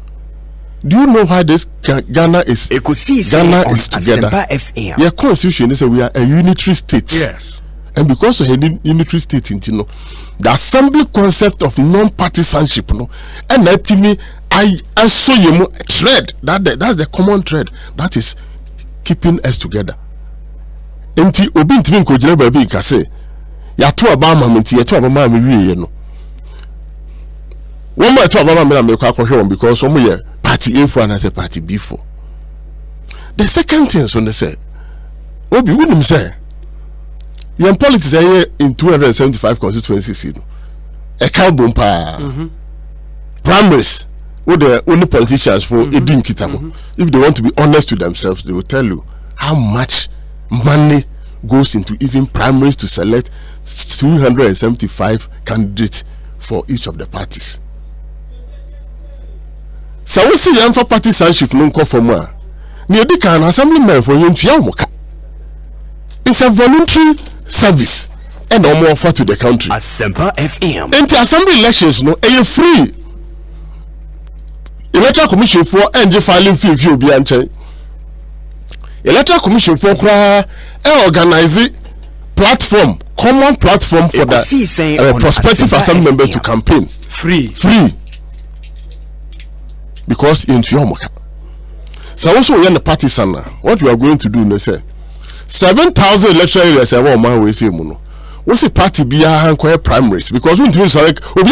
Do you know why this Ghana is together? Your constitution is we are a unitary state. Yes. And because of a unitary state, you know, the assembly concept of non-partisanship, no, and that to me, I saw you thread that's the common thread that is keeping us together. Enti obi ntimi nkojire baby ka say ya to aba mamenti ya to aba ma me wie no one more to aba ma me na me kwa kwhwe on because some ye party A4 and say party B4. The second thing so they say obi wunim say yan politics in 275 constituencies no e ka bom pa primaries with the only politicians for edin kitamo. If they want to be honest to themselves, they will tell you how much money goes into even primaries to select 275 candidates for each of the parties. So we see young for partisanship no call for more. Near the can assemblyman for you to it's a voluntary service and no more offer to the country. Asempa FM. And the assembly elections no are free. Electoral commission for NG filing fee if you be anche. Electoral commission for organize platform, common platform for the prospective assembly members to campaign free because into your moka. So also when the partisan what we are going to do now say 7,000 electoral areas I want my way say muno. What's the party be a primaries because we do select so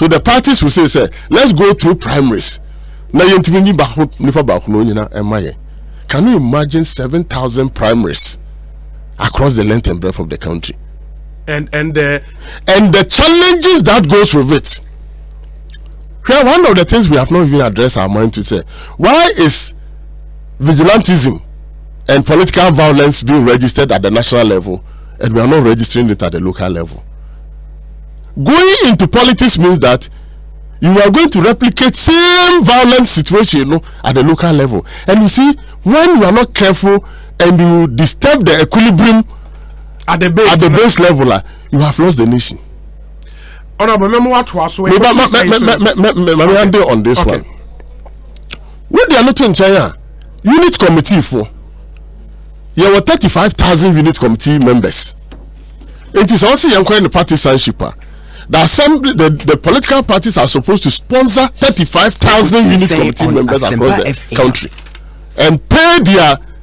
the parties will say let's go through primaries. Now can you imagine 7,000 primaries across the length and breadth of the country? And the challenges that goes with it. Here, one of the things we have not even addressed our mind to say, why is vigilantism and political violence being registered at the national level and we are not registering it at the local level? Going into politics means that you are going to replicate same violent situation, you know, at the local level. And you see, when you are not careful and you disturb the equilibrium at the base level, you have lost the nation. Honorable, remember what was on this one. What they are not in China, unit committee for. There were 35,000 unit committee members. It is also young in the partisanship. The assembly, the political parties are supposed to sponsor 35,000 unit committee members across the country and pay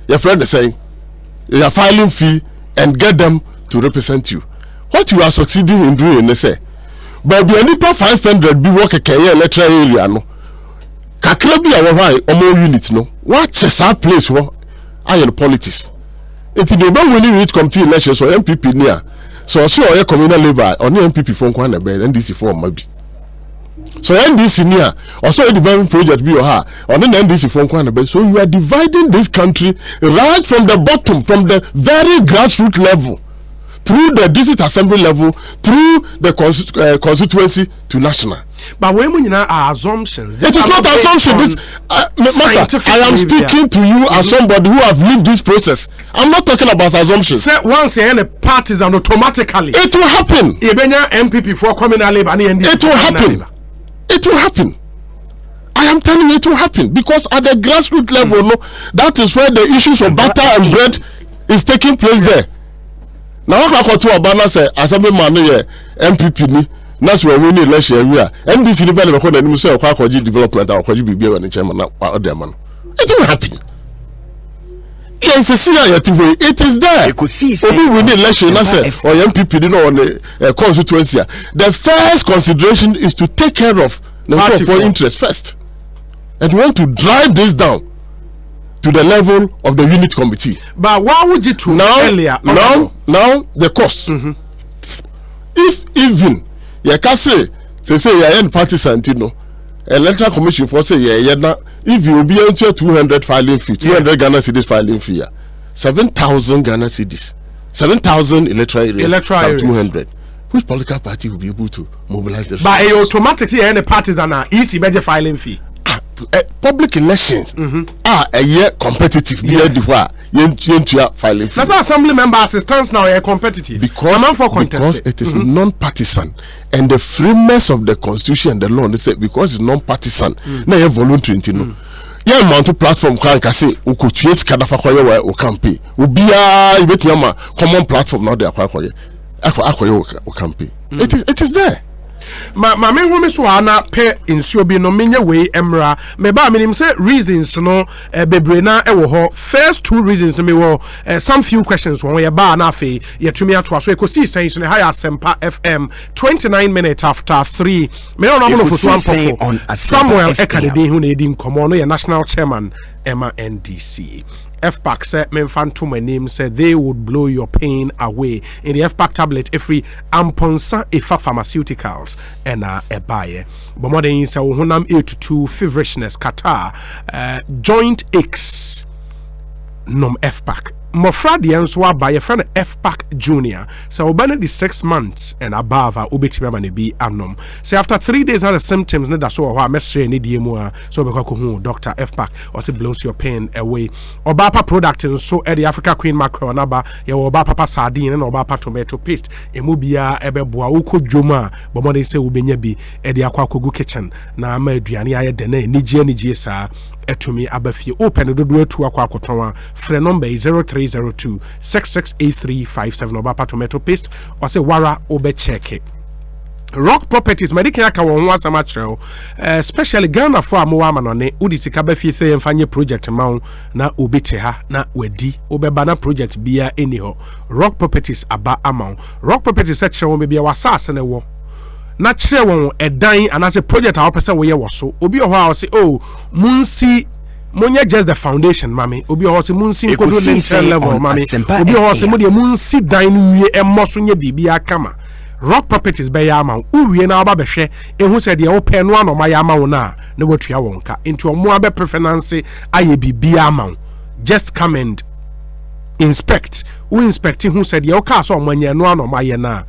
your friend is saying their filing fee and get them to represent you. What you are succeeding in doing, they say, but be any 500 be work a career electoral area no. Kakra be our right or more unit no. What is our place for iron politics? It's the one when unit committee elections or MPP near. So your communal labor on the MPP phone one bed NDC form maybe. So NDC near also a development project be or her on the NDC phone one bed. So you are dividing this country right from the bottom, from the very grassroots level, through the district assembly level, through the constituency to national. But when we are assumptions, it is not assumption. I am speaking to you as somebody who have lived this process. I'm not talking about assumptions. Say once you're in a partisan, automatically it will happen. MPP for communal labor, it will happen. It will happen. I am telling you, it will happen because at the grassroots level, no, that is where the issues of butter and bread is taking place there. Now, I got to Abana say, assembly man, MPP ni. That's where we need less year. NDC development when you say development or BBA and chairman. It will happen. Yes, it is there. Obi win the election, I say, or MPP didn't on the constituency. The first consideration is to take care of the for interest first, and we want to drive this down to the level of the unit committee. But why would you to now the cost? If even you can say you are partisan, electoral commission for say if you be into 200 filing fee, 200 Ghana cedis filing fee, 7,000 Ghana cedis, 7,000 electoral areas, 200. Which political party will be able to mobilize the? But automatically, any partisan are easy budget filing fee. Public elections are a year competitive. Filing fee. That's assembly member assistance now are competitive because it is non-partisan, and the framers of the constitution and the law they say because it's non-partisan. Now you voluntary, yeah, mount platform can say ukutues kadafa kwa yewa o campaign. Ubia ibeti yama common platform now they akwa o campaign. It is there. Ma me hu me so ana pe nsuo bi no menye we emra me ba me nim say reasons no bebre na e wo ho. First two reasons no me wo some few questions won ye ba na afi ye tumi ato aso Ekosiisen so ne high Asempa FM 29 minutes after 3 me no no Ofosu Ampofo Samuel Ekadede hu na edi nkomo no ye national chairman Emma NDC. FPAC said, "Menfanto my name said they would blow your pain away." In the FPAC tablet, every Amponsa Efa Pharmaceuticals and a buyer. But more than say, "Honam 822 feverishness Qatar joint aches nom FPAC." Mofradi and by a friend FPAC Junior. So Obana the 6 months and above Ubeti Mani be anom. So after 3 days the symptoms need so how message need more so because Dr. FPAC or say blows your pain away. Obapa product and so the Africa Queen macro naba ya Obapa sardine and Obapa tomato paste. Emubia ebeboa uko joma but more they say ubenye bi the aquacogu kitchen na ma aduane aye dene nije sa etumi abafie open dodo to akwakotonwa free number 0302 668357 Obapa tomato paste or say wara obe check it. Rock Properties medical aka won wasa material especially Ghana for amwa manone udi sika bafie say mfanye project maun na obete ha na wadi obeba na project bia eniho Rock Properties aba amount Rock Properties section won bia wasase ne wo na kire won edan anase project a person we ye wo so obi ho a say oh munsi monye just the foundation mami obi ho say munsi nkodo level mami obi ho say mo de munsi dan no wie emmoso nye bibia kama Rock Properties be ya ama uwie na oba behwe ehu se de wo pe no anoma ya ama wo na na watua won ka into omo abe preference aye bibia ama just come and inspect we inspecting who said your car so manya no anoma ye na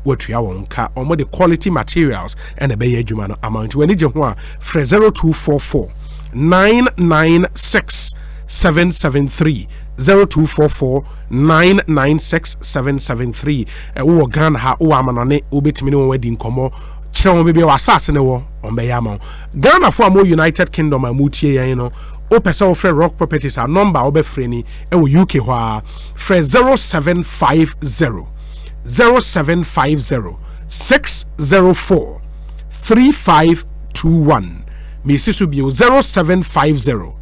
watua won ka omo the quality materials and be adwuma no amount we ni je ho a 0244 996 773 0244 996 773 wo Ghana ha wo amanone obetimi ne wadi nkomo kire won bebia wasase ne wo on be yama Ghana for mo United Kingdom amutie yan no o pese wo free Rock Properties a number wo be free ni e wo UK ho a free 0750 604 3521 me sisu bio 0750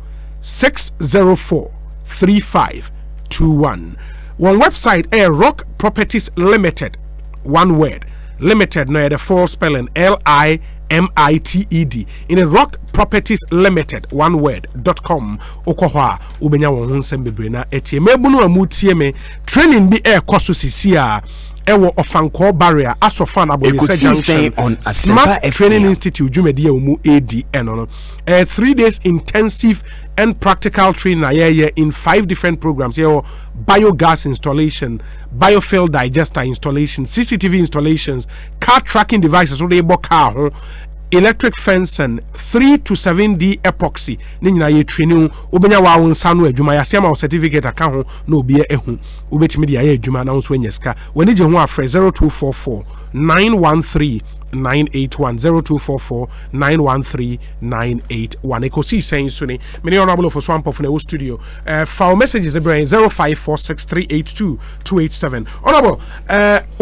604 3521. One website Rock Properties Limited. One word. Limited no the full spelling LIMITED. In a Rock Properties Limited one word.com. Okohwa ubenya won nsem bebre na etie mebunu amutie me training bi koso sisia ewo ofanko barrier asofan aboyese junction Smart Training Institute jumedi omu AD eno 3 days intensive and practical training in 5 different programs here biogas installation, biofuel digester installation, CCTV installations, car tracking devices so they car electric fencing, 3 to 7D epoxy ni nyina ye training obenya wa wonsa no adwuma ya sema certificate aka ho na obi ehu obetimi de ya adwuma na wonso enyeska wani je ho afre 0244 913 981 0244 913 981 Ekosiisen so ni many honorable Ofosu Ampofo na studio for messages the brain 0546382287 honorable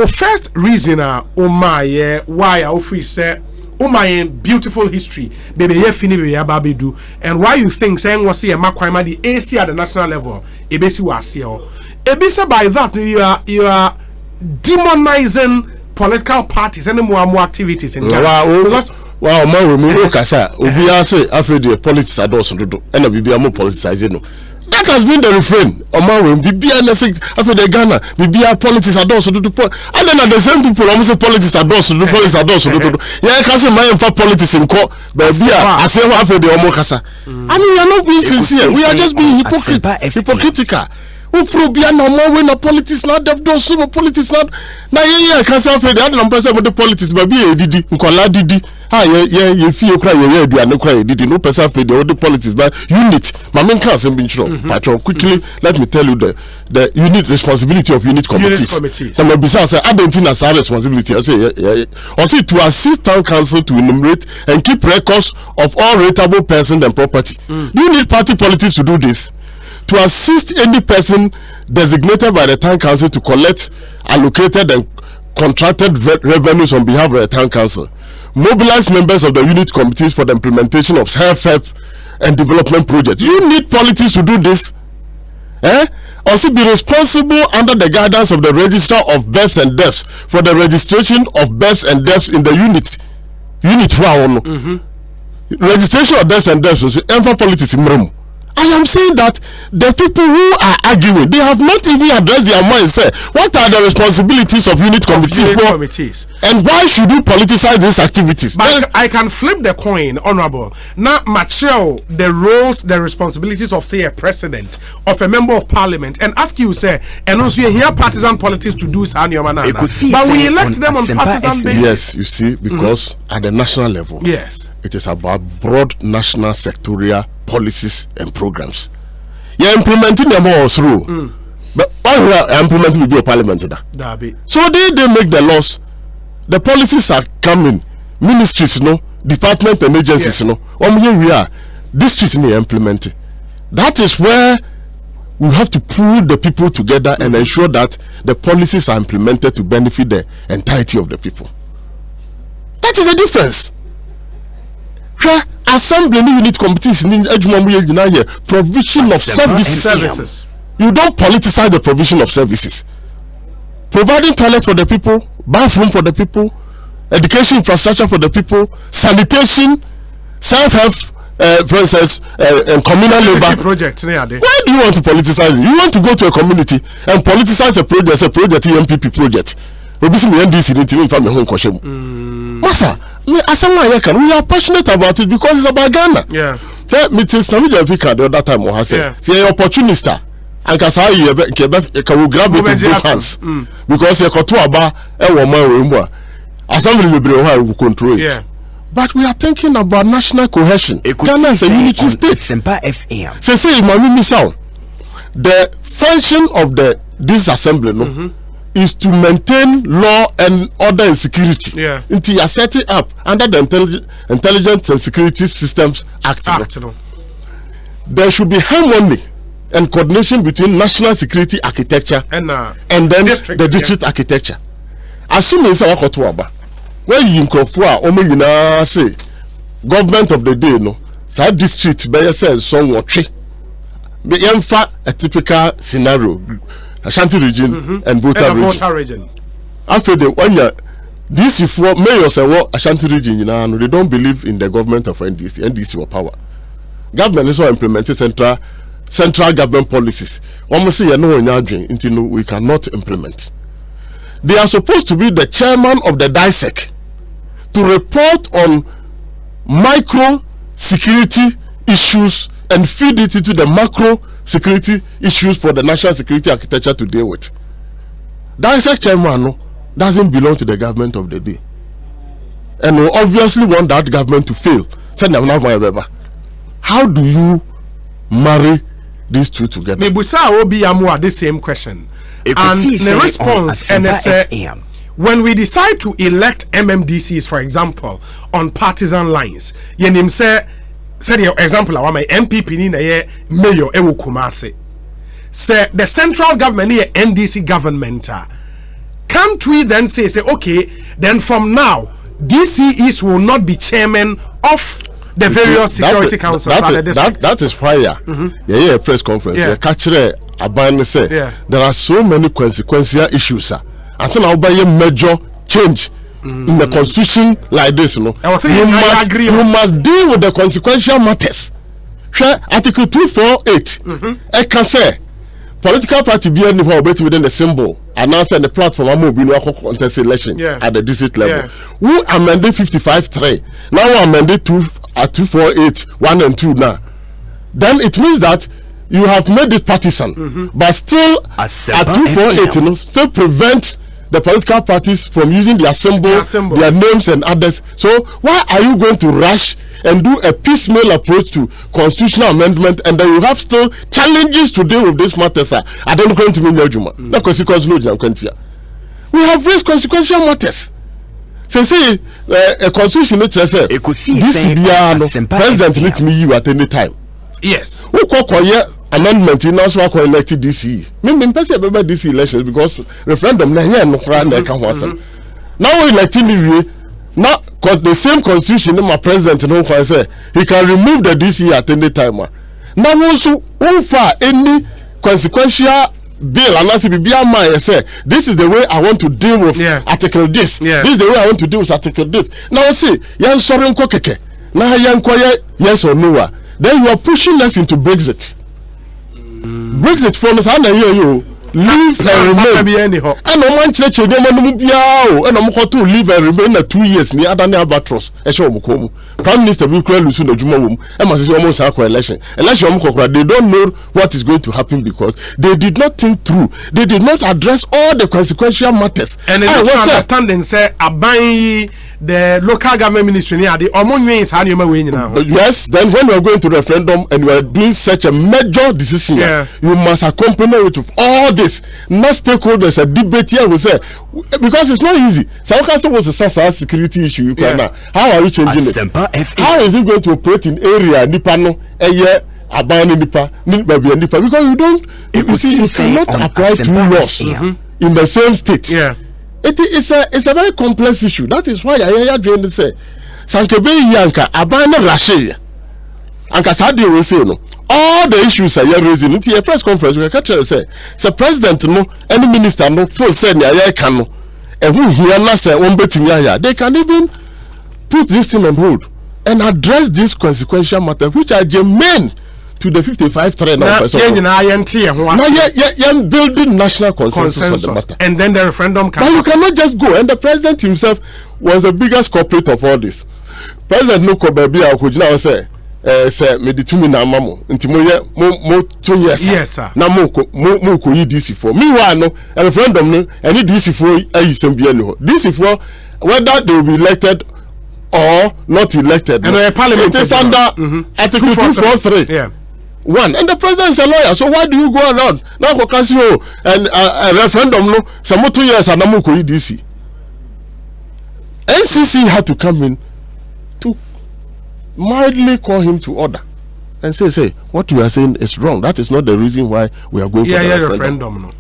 first reason my why I free say my beautiful history, baby, ye fini baby baby do, and why you think saying was see a makwama the AC at the national level, ebesi was here. Ebisa by that you are demonizing political parties and more activities in Ghana. Wow, man, we look at that. We are say after the politics are also do, and we be more politicizing. That has been the refrain. Oman will be after the Ghana, we be politics are also do, and then at the same people almost say politics are also do, politics are also do. Yeah, I can say my for politics in court, but I say after the Omokasa. I mean, we are not being sincere. We are just being hypocritical. Ufrobia no more when politics not dev do so politics not na yeah can say after that number say the politics but be didi nkola didi ye fie kra ye aduane kra ye didi no person after the politics but unit my main can say patron quickly let me tell you the unit responsibility of unit committees and be say Argentina has responsibility I say or see to assist town council to enumerate and keep records of all rateable persons and property. You need party politics to do this. To assist any person designated by the town council to collect allocated and contracted revenues on behalf of the town council. Mobilize members of the unit committees for the implementation of self-help and development projects. You need politics to do this. Also be responsible under the guidance of the Register of Births and Deaths for the registration of births and deaths in the unit. Registration of deaths and deaths. Politics in I am saying that the people who are arguing, they have not even addressed their mind. Say, what are the responsibilities of unit committees? And why should you politicize these activities? But I can flip the coin, Honorable. Now, mature the roles, the responsibilities of, say, a president, of a member of parliament, and ask you, say, and also you hear partisan politics to do but we elect them on partisan basis. Yes, you see, because at the national level, yes, it is about broad national sectorial policies and programs. You're implementing them all through. But all you are implementing will be a parliament. So they make the laws. The policies are coming. Ministries, department and agencies, here we are. Districts are implementing. That is where we have to pull the people together and ensure that the policies are implemented to benefit the entirety of the people. That is the difference. Assembly unit committees in provision of services. You don't politicize the provision of services. Providing toilet for the people, bathroom for the people, education infrastructure for the people, sanitation, self-help, for instance, and communal labor project. Why do you want to politicize it? You want to go to a community and politicize a project, EMPP project. Masa, we are passionate about it because it's about Ghana. Yeah. Meetings the other time or has said, see opportunist. And can we grab it with both hands? Because you got about a woman assembly will control it. Yeah. But we are thinking about national cohesion. Ghana is a unity state. Say, the function of this assembly is to maintain law and order and security. Yeah. Until you are setting up under the Intelligence and Security Systems Act. There should be harmony and coordination between national security architecture and then the district architecture. As soon as I got to where you say government of the day, so district by yourself song or tree. A typical scenario. Ashanti region and Volta region. After the 1 year, this is for mayors and Ashanti region, they don't believe in the government of NDC or power. Government is also implementing central government policies. Almost say until we cannot implement. They are supposed to be the chairman of the DISEC to report on micro security issues and feed it into the macro security issues for the national security architecture to deal with. DISEC chairman doesn't belong to the government of the day, and we obviously want that government to fail. How do you marry these two together? Mebusa Obi Amwa the same question, and the response and when we decide to elect MMDCs, for example, on partisan lines, yenim say your example, I my MPP ni na ye mayor ewo Kumasi. Say the central government ni NDC government. Can't we then say okay, then from now DCEs will not be chairman of the various security councils. That is why yeah, press conference. Yeah, catch Aban say there are so many consequential issues, and so now by a major change in the constitution like this, you must deal with the consequential matters. Article 248, I can say political party be anywhere within the symbol announced the platform I'm moving to contest election at the district level. Who amended 55.3 now amended 248 1 and 2 now. Then it means that you have made it partisan, but still at 248 still prevent the political parties from using their symbol, their names and others. So why are you going to rush and do a piecemeal approach to constitutional amendment, and then you have still challenges to deal with this matter, sir? I don't know to mean no Juma. No consequence, no Juma. We have raised consequential matters. So say a constitution which says this president needs me you at any time. Yes. Who call amendment in also elected DC. Me person about DC elections because referendum na here no kra na kan ho. Now we electing the now because the same constitution my president no can say he can remove the DC at any time. Now also far any consequential bill and as be my say this is the way I want to deal with article this. This is the way I want to deal with article this. Now see yan sorry nko keke. Now yan yes or no. Then you are pushing us into Brexit. Brexit for us, I hear you. Leave and remain. And no man church, and I'm going to leave and remain 2 years near Adani Albatros. Prime Minister will clear Lucy no Juma womb. And must almost have election. They don't know what is going to happen because they did not think through. They did not address all the consequential matters. And they don't understand say Abai. The local government ministry near the is yes, then when we are going to referendum and we are doing such a major decision, you must accompany it with all this. Not stakeholders, a debate here will say because it's not easy. South Council was a security issue. How are you changing it? How is it going to operate in area Nipano a year? Nipa because you don't you cannot apply two laws in the same state. It's a very complex issue. That is why I joined to say Sankebe Yanka Abana Rashe Anka Sadi will say no. All the issues are raising into a press conference. We can say president no any minister no full send ya can no and who here na say one betting ya they can even put this thing on hold and address this consequential matter which are germane to the 55.3 now building national consensus on the matter. And then the referendum can. But you cannot just go. And the president himself was the biggest culprit of all this. President Noko Baby Akujina say me the 2 minutes mamo inti mo 2 years. Yes sir. Na mo ko DC for. Meanwhile no a referendum no any DC for ayi sembia no. DC for whether they will be elected or not elected. And no, parliament it is under Article 243. Yeah. One, and the president is a lawyer, so why do you go around now? And a referendum no, some 2 years and Namuko DC. NCC had to come in to mildly call him to order and say, what you are saying is wrong. That is not the reason why we are going for the referendum. No.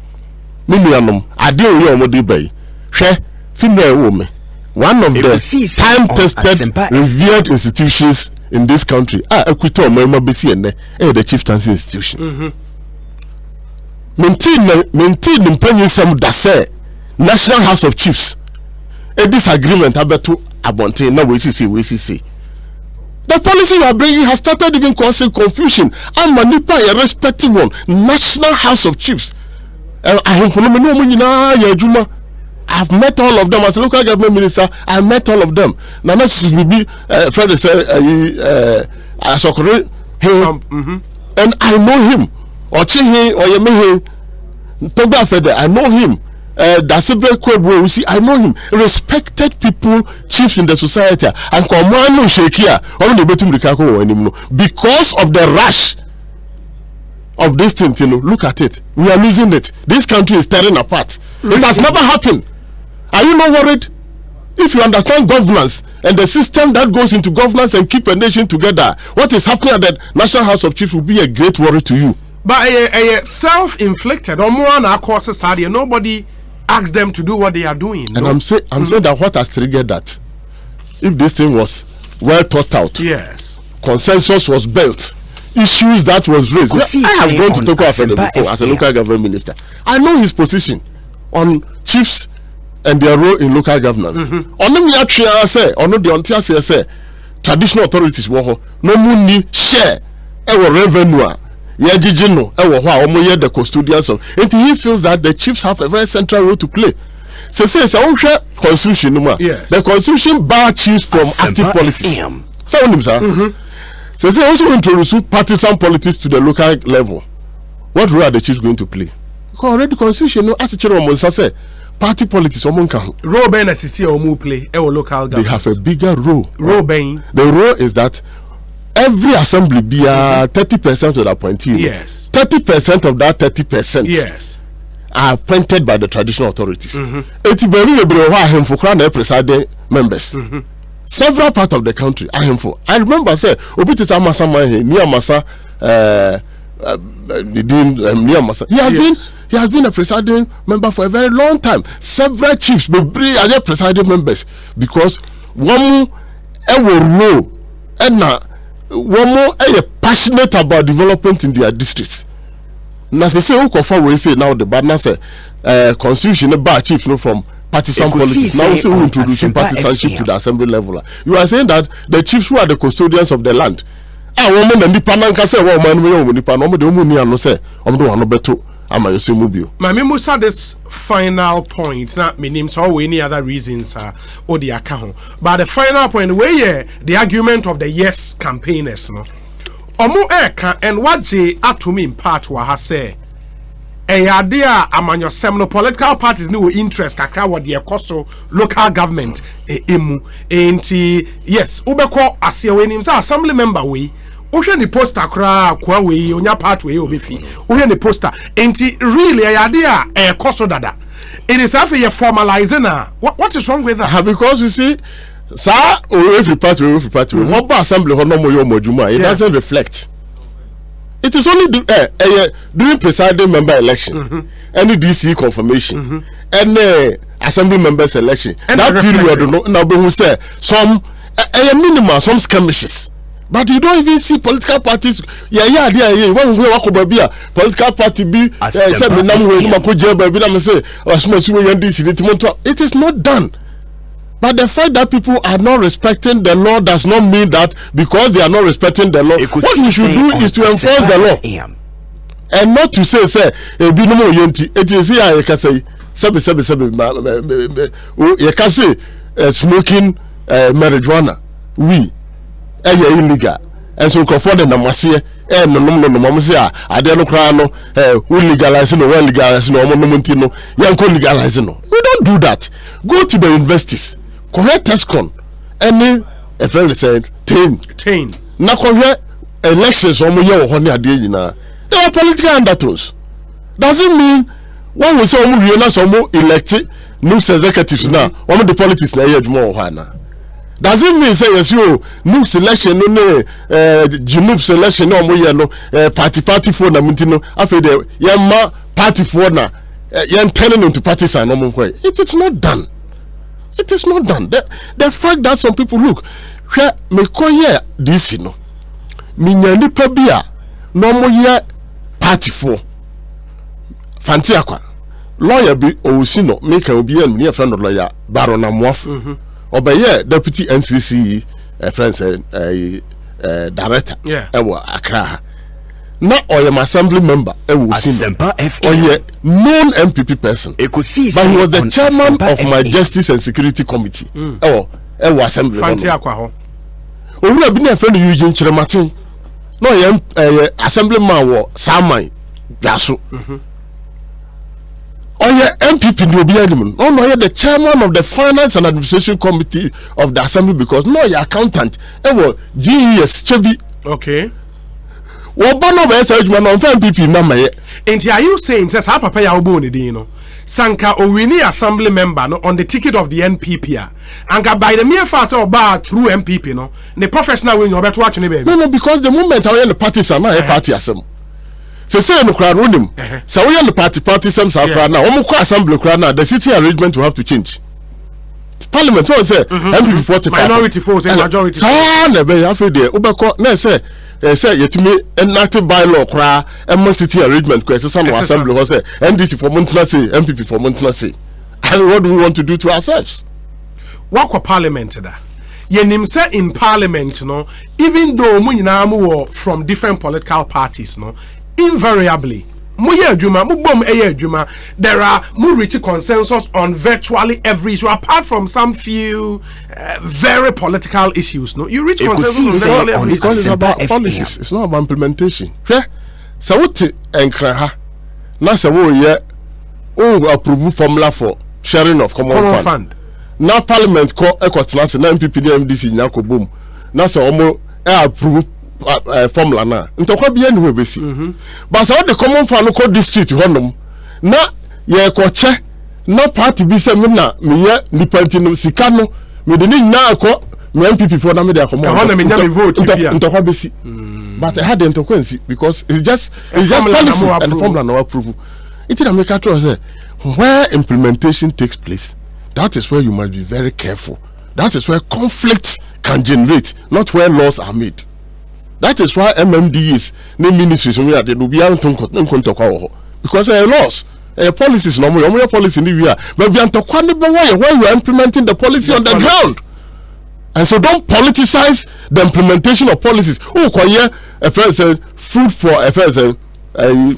Million, I deal with your bay. Share, female woman. One of the time-tested, revered institutions in this country. Equito, the Chieftaincy institution. Maintain the some that National House of Chiefs. A disagreement about to abonte. Now we see. The policy you are bringing has started even causing confusion. And Manipa, a respective one, National House of Chiefs. I have phenomenal. I've met all of them as a local government minister. I met all of them. Now this will be Fred said and I know him. Or Chihi or Yemehe Toba Fede, I know him. That's a very cool bro. You see, I know him. Respected people, chiefs in the society. And Komano Shekia, only betum Rikako anymore. Because of the rush of this thing, look at it. We are losing it. This country is tearing apart. It has never happened. Are you not worried? If you understand governance and the system that goes into governance and keep a nation together, what is happening at the National House of Chiefs will be a great worry to you. But self-inflicted, or more on our courses, nobody asks them to do what they are doing. And I'm saying that what has triggered that? if this thing was well thought out, yes, consensus was built, issues that was raised. I have gone to Toko Afede before as a local government minister. I know his position on chiefs and their role in local governance. Traditional authorities no money share revenue. The custodians of, and he feels that the chiefs have a very central role to play. So constitution, the constitution bar chiefs from active politics. So they also introduce partisan politics to the local level. What role are the chiefs going to play? Because already the constitution, as a chairman say, party politics role play local government. They have a bigger role. The role is that every assembly be 30% of the appointee. Yes. 30% of that 30%. Yes. Are appointed by the traditional authorities. It's very for presiding members. Several parts of the country are him for. I remember say Obitita Masama near Masa he has been a presiding member for a very long time. Several chiefs are their presiding members because one role and one more passionate about development in their districts. Now say we say now the badness constitution bar chiefs from partisan politics. Now we introduce partisanship to the assembly level. You are saying that the chiefs who are the custodians of the land woman and the pananka say this final point, not me names or any other reasons or the account. But the final point where the argument of the yes campaigners no. Omo eka and what je atumi in part wa ha say idea among your seminal political parties no interest kakra what the ekoso local government emu enti yes ubeko asia we nim say assembly member we ohwe ni poster kra kwa we onya part we obefi ohwe ni poster enti really idea ekoso dada it is after you formalizing what is wrong with that because you see sir, every party, what assembly it doesn't reflect. It is only during presiding member election, any DC confirmation, and assembly members election. And that period, now we say some minimal, some skirmishes. But you don't even see political parties. When we walk over here, political party be it is not done. But the fact that people are not respecting the law does not mean that because they are not respecting the law, what we should do is to enforce the law. And not to say, it is here, you can say, you can say, smoking marijuana, illegal. And so, for the Namasia, and no Mamusia, I don't know, who legalizing or well legalizing or monumentino, young legalizing. We don't do that. Go to the universities. Correct TESCON. Any a friend said 10. Now correct elections on your honey adina. There are political undertones. Doesn't mean one will say some elected new executives now. One of the politics na yet more hana. Doesn't mean say yes you new selection no Junub selection no no party for na mutino after the yama party for na yan turning into partisan no. It is not done. It is not done. The fact that some people look where me koye this no minyani pabia no mo ye party for fantiakwa lawyer bi owusino make obi an near friend of lawyer Baron Amoafo obeye deputy NCC friends director ewo Accra na oyem assembly member ewusino oye known MPP person Ekosiisen, but he was the chairman of my justice and security committee ewo assembly fantiakwa ho owura bi na friend Eugene Chirematin no ye assembly man wo Saman Dwaso oye MPP no be anim no ye the chairman of the finance and administration committee of the assembly because no ye accountant ewo GES Chebi okay Wobano be say adwuma no MPP na maye enti are you saying says ha papa ya obo ne din no sanka owini assembly member no on the ticket of the NPP anka by the mere fact say oba through MPP no the professional way you beto atwene be no because the moment I the partisan na party asem say no kra no nim say we the party sem sa kra na omo ko assembly kra na the city arrangement will have to change Parliament was say MPP 45 minority votes and majority. Na be ya fe de obeko na say yetimi enacted bylaw kra em city arrangement ko ese no assembly ho say NDC for Montana say MPP for Montana say. And what do we want to do to ourselves? What parliament da? Yenim say in parliament no, even though mu nyina mu from different political parties no, invariably there are more rich consensus on virtually every issue, apart from some few very political issues. No, you reach consensus on virtually every issue. Because it's about policies, it's not about implementation. Yeah, so what enkra na se wo ye o approve formula for sharing of common fund. Now parliament ko ekotena se na MPP na MDC nya ko bom. Na se omo approve formula na ntokwa bia ni webesi but so the common fund ko district honum na ye ko che na party bi se me na me ye nipanti no sika no me de ni na ko me MPP for na me de akomo na me nya me vote bia ntokwa besi but I had ntokwansi because it's just policy and the formula no approve it na make to say where implementation takes place, that is where you must be very careful. That is where conflict can generate, not where laws are made. That is why MMDs, the ministries, they will be able to because laws, policies, no policy in the year, but we are talking about where you are implementing the policy on the ground. And so don't politicize the implementation of policies. Oh, a person food for a person.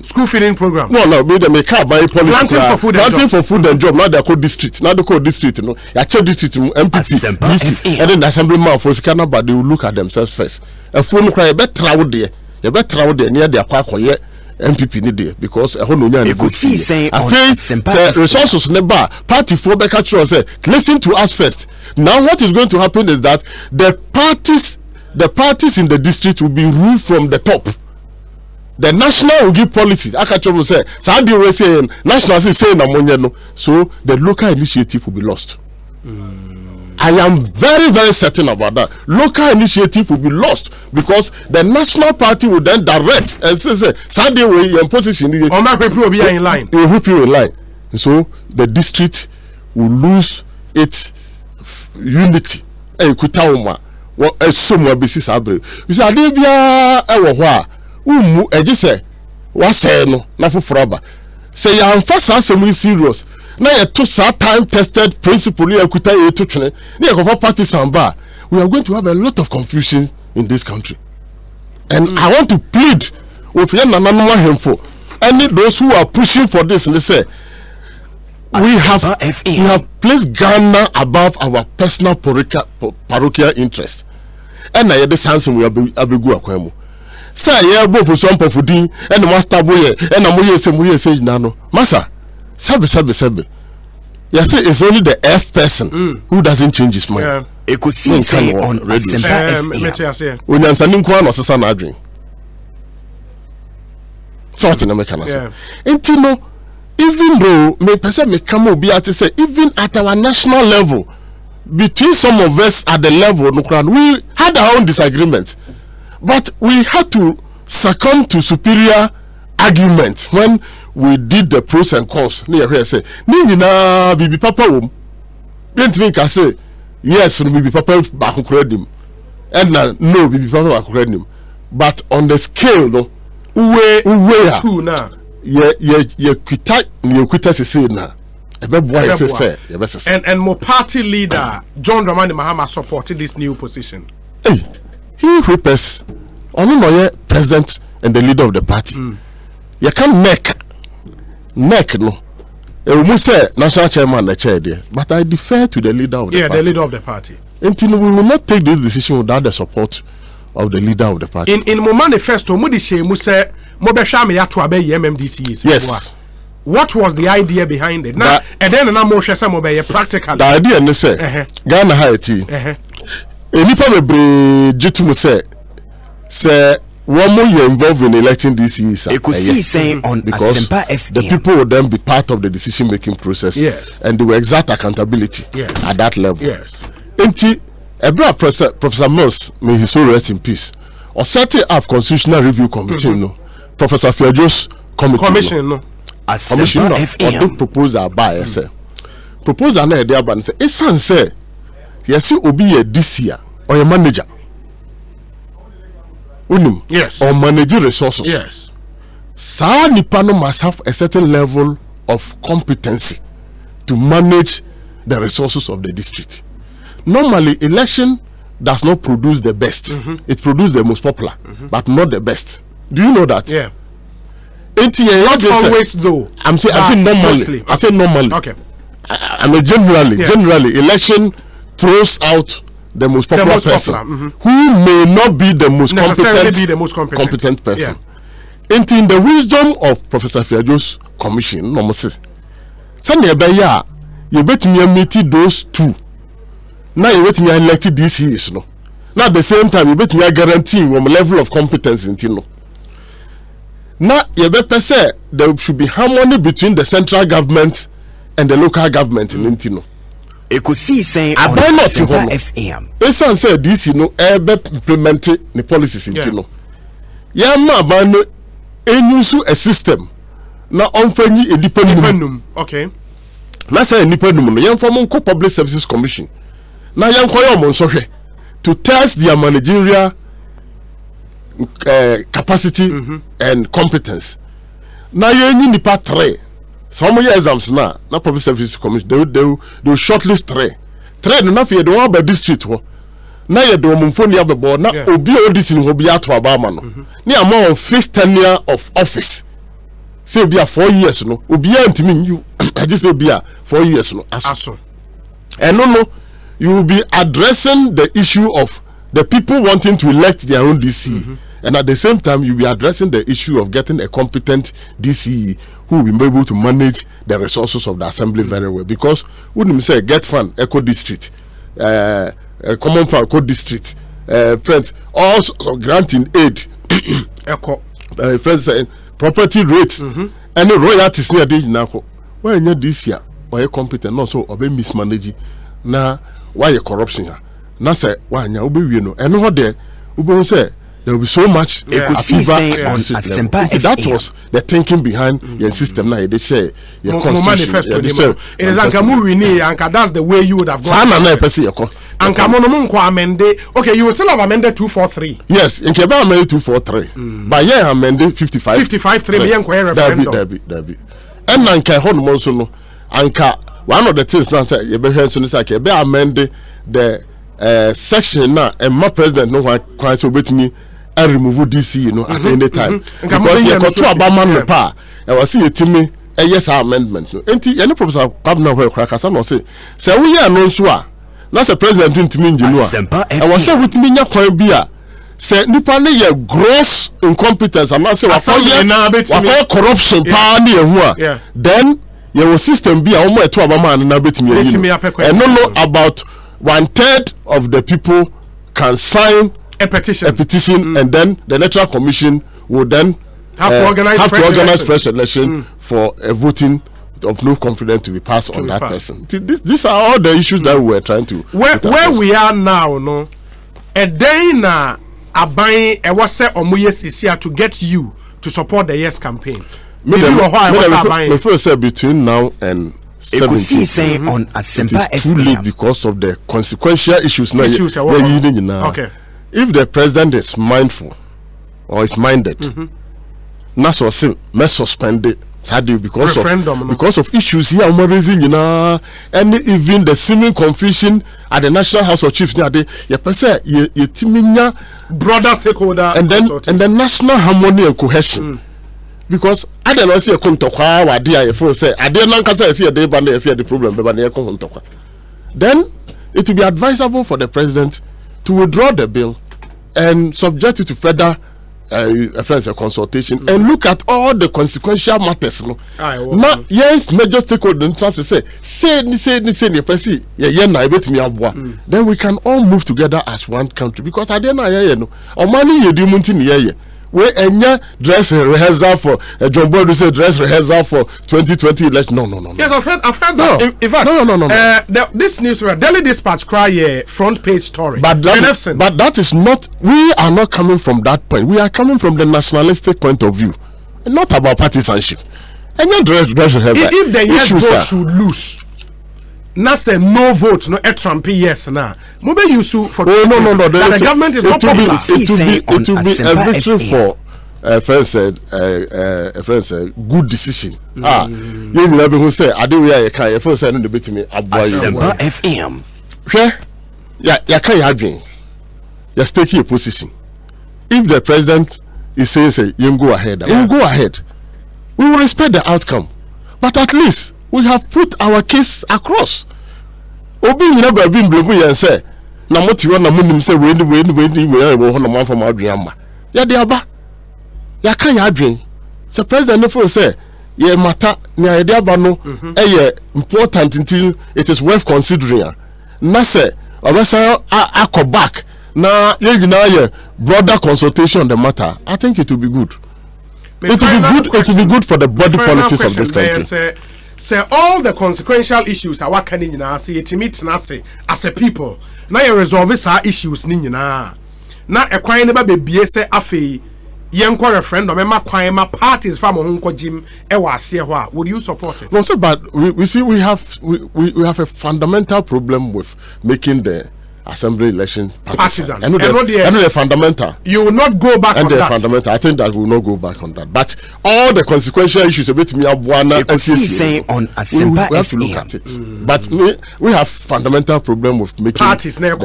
School feeding program. No, they may buy policy. Planting for food and job. Now they call district. Now they call district. No, I check district MPP, DC, and then the assemblyman for Sikana, but they will look at themselves first. A phone cry, you better travel there. You better travel there near their park or MPP need there because a whole union. Ekosiisen the resources never party for the culture say listen to us first. Now what is going to happen is that the parties in the district will be ruled from the top. The national will give policy. I can say, Saudi will say, national is saying, so the local initiative will be lost. I am very, very certain about that. Local initiative will be lost because the national party will then direct and say, Saudi will your position. Will be in line. It will help you in line. And so the district will lose its unity. You somewhere basis abre. You say, Adibia, ejise wa say no na foforaba say ya amfa asem serious na ye to time tested principle ya kuta ye to twene na ye go partisan ba we are going to have a lot of confusion in this country. And I want to plead with your nananom ahemfo and those who are pushing for this and they say we have placed Ghana above our personal parochial interest and na ye this handsome we abegu akwemu. Say yeah, Ofosu Ampofo din and master boy and amoye say nano. Massa, sabe. You say it's only the F person who doesn't change his mind. Ekosiisen on radio. Onyansa ninkwa no sesa na adwen. Something na make say. Intino even though me person me come obi at say even at our national level between some of us at the level we had our own disagreements. But we had to succumb to superior arguments when we did the pros and cons. Near here say, Nina bibi papa wom. Don't think I say yes, bibi papa back him, and no bibi papa back him. But on the scale, no, uwe two na. Ye quita say na. And more party leader John Dramani Mahama supported this new position. Hey. He repairs only president and the leader of the party. You can't neck no. We say national chairman the chair there, but I defer to the leader of the party. The leader of the party. Until we will not take this decision without the support of the leader of the party. In my manifesto, Mudishe Mobeshame Yatuabe MMDC. Yes. What was the idea behind it? Now, and then more practical. The idea is say Ghana Haiti. Enipa bebre jitu say one more you involved in electing this year because the people would then be part of the decision making process. Yes. And they will exert accountability at that level. Yes. Enti Professor Mills, may his soul rest in peace, or setting up constitutional review committee no Professor Fiajo's committee commission no or do proposal by say proposal na dey aba say esan say yes obi ye this year or your manager unum yes or manage resources yes sa nipa no must have a certain level of competency to manage the resources of the district. Normally election does not produce the best. It produces the most popular, but not the best. Do you know that? Yeah. Not always though. I'm saying normally. Mostly. I say normally. Okay. I mean generally election throws out the most popular person who may not be the most competent person. In the wisdom of Professor Fiajo's commission, no say you bet me meet those two. Now you bet me elected DCs no. Now at the same time you bet me guarantee one level of competence in no. Now you bet say there should be harmony between the central government and the local government in Intino. Ekosiisen on FM. Esan say DC no ebe implement the policies in Intino. Ya ma ba no enyusu a system na onfanyi independent. Okay. Na say independent no yan form ko public services commission. Na yan koyo mo nso hwe to test their managerial capacity and competence. Na yenyi nipa 3. Some year exams na public services commission they will shortlist 3 no na fe de one by district ho na ye do mfoni abebo na obi odisi ni ho bi ato abama no ni amount of fixed tenure of office say obi a 4 years no obi antimi nyu I just say obi a 4 years no aso and no you will be addressing the issue of the people wanting to elect their own DC and at the same time you will be addressing the issue of getting a competent DCE who will be able to manage the resources of the assembly very well, because wouldn't say get fund eco district common fund eco district friends also granting aid eco friends property rates and royalties near the now when you this year why competent not so obe mismanage na why corruption na say why nya obe wie no and what there obe say there will be so much that was the thinking behind your system. Now they share your constitution. It is Anka that's the way you would have gone. Okay, you will still have amended 243. Yes, in Quebec amended 243. But yeah, amended 55. 55.3 Debbie. And Anka Honmoso no Anka one of the things now say you be amended the section now and my president no quite so with me and remove DC at any time because you got to Obama no pa I was see it me a yes amendment no any professor Pabna where crack as no say we are no sure na say president ntimi njinu I was say with me nya kwan bia say nipa ne ye gross incompetence and say wa corruption pa ne hu then your system bia omo eto Obama na betimi and no about 1/3 of the people can sign a petition and then the electoral commission will then have to organize fresh election for a voting of no confidence to be passed on that person. These are all the issues that we were trying to where we are now no a day na aban e was say omoye sisia to get you to support the yes campaign. Me first say between now and 17 on it is too late because of the consequential issues now. Okay. If the president is mindful or is minded, that's what say must suspend it because of issues here raising and even the seeming confusion at the National House of Chiefs now broader stakeholder and the national harmony and cohesion. Because I don't know see a kontokwa wa dia ye for say I don't know say see the band see the problem be na kontokwa. Then it will be advisable for the president to withdraw the bill and subject it to further consultation and look at all the consequential matters no. Now yes major stakeholder trust say the person ye na betimi aboa. Then we can all move together as one country because I don't know no. O mani ye di munti ni ye. We enya dress rehearsal for John Boyd say dress rehearsal for 2020 election. No. Yes, I've heard that. In fact, no. This newspaper, Daily Dispatch, cry front page story. But that is not. We are not coming from that point. We are coming from the nationalistic point of view, not about partisanship. Enya dress rehearsal. If the yes vote should lose, na say no vote no a Trump yes na mo be use for no that the government is not popular. It will be a victory for a friend said good decision. You never who say I do we can if say no debate me Asempa FM. Ya can you dream. You're taking a position. If the president is saying say you go ahead, we will go ahead. We will respect the outcome. But at least we have put our case across. Obi you never been blame and say na moti wan na munim say we ho na man from adriama. Ya de aba. Ya kan ya adwen. The president no for say ye matter na ye de aba no important until it is worth considering. Na say obesa akọ back na ye gina ye broader consultation on the matter. I think it will be good. It will be good for the body politics of this country. Say all the consequential issues are what can you now see it meet as a people. Now you resolve our issues na. Now a quine never be say afe young referendum ma parties from Honko Jim ewa. Would you support it? No, sir, but we see we have a fundamental problem with making the assembly election partisan. And the fundamental. You will not go back on that. Fundamental. I think that we will not go back on that. But all the consequential issues a bit me Abuana and we have to look at it. But we have fundamental problem with making parties the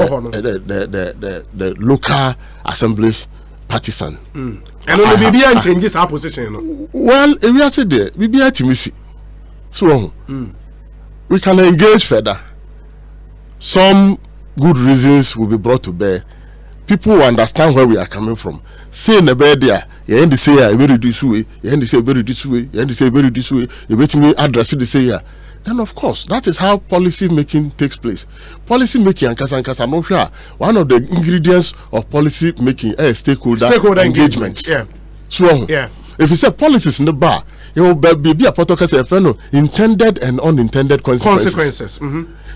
local assemblies partisan. And only BBI changes our position. Well, if we are said there, BBI Timisi. So we can engage further. Some good reasons will be brought to bear. People will understand where we are coming from. Say in the bed there, you end to say I very this way, you end to say very this way, you end to say very this way, you bet me address it to say here. Then of course that is how policy making takes place. Policy making and kasa no sure. One of the ingredients of policy making is stakeholder engagement. Yeah. So if you say policies in the bar, you will be a protocol intended and unintended consequences.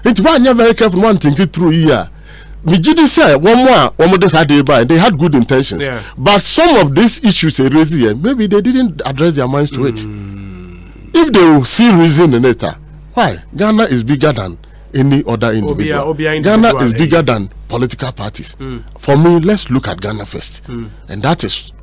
It's why you're very careful one think it through here. Mijidi say one more decided by they had good intentions. Yeah. But some of these issues they raise here, maybe they didn't address their minds to it. If they will see reason in it, why? Ghana is bigger than any other individual. Ghana is bigger than political parties. For me, let's look at Ghana first. And that is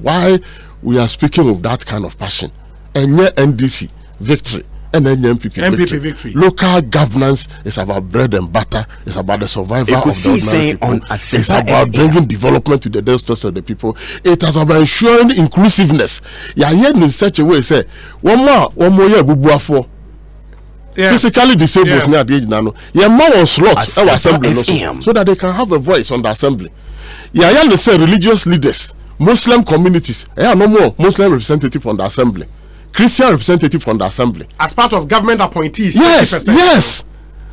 why we are speaking of that kind of passion. And NDC victory. And then MPP victory. Local governance is about bread and butter. It's about the survival of the ordinary people. It's about bringing development to the destinies of the people. It is about ensuring inclusiveness. You are here in such a way, say, one more year, bubuafo. Physically disabled near the age now. You are more on slots our assembly so that they can have a voice on the assembly. You are here to say religious leaders, Muslim communities. No more Muslim representative on the assembly. Christian representative from the assembly as part of government appointees. Yes.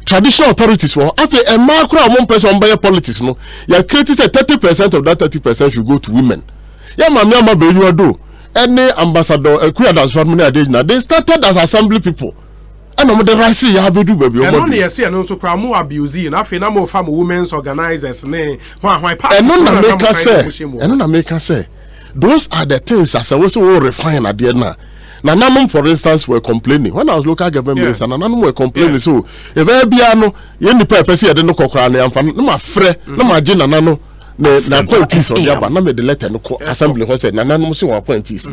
Traditional authorities for a macro among person by politics. No, you created 30% of that 30% should go to women. Any ambassador, they started as assembly people. And I'm the right you have to do baby. And only I see and also crowd abusing. I feel more from women's organizers. And make us say those are the things as I was so refined at the end now. Nananum, for instance, were complaining when I was local government minister. Nananum were complaining. So if I be ano, you need to pay. I didn't know Kokran. I'm from no my friend, no my gin. Nanano, na appointees on the other. Na me the letter no assembly. Who said Nananum see one appointees.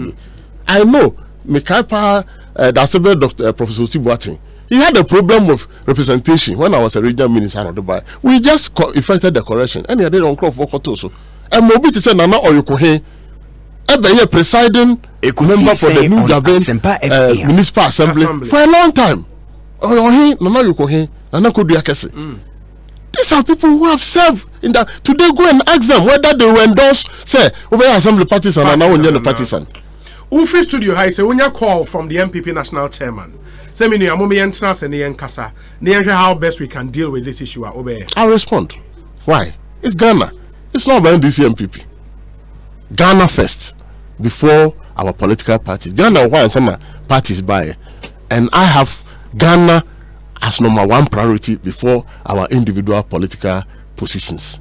I know. Me kaipa that's a Dr. Professor Tibuati. He had a problem with representation when I was a regional minister on the Dubai. We just effected the correction. And he did on crop for Kotoso. And Mobiti said Nana or you could a presiding member for the new Japan municipal assembly for a long time. These are people who have served in that. Today, go and ask them whether they will endorse, say, over assembly parties and now the partisan. Ufi Studio High say when you call from the MPP national chairman, say me no entrance and the kasa, how best we can deal with this issue. I'll respond. Why? It's Ghana. It's not about this MPP. Ghana first before our political parties. Ghana why some parties buy, and I have Ghana as number one priority before our individual political positions.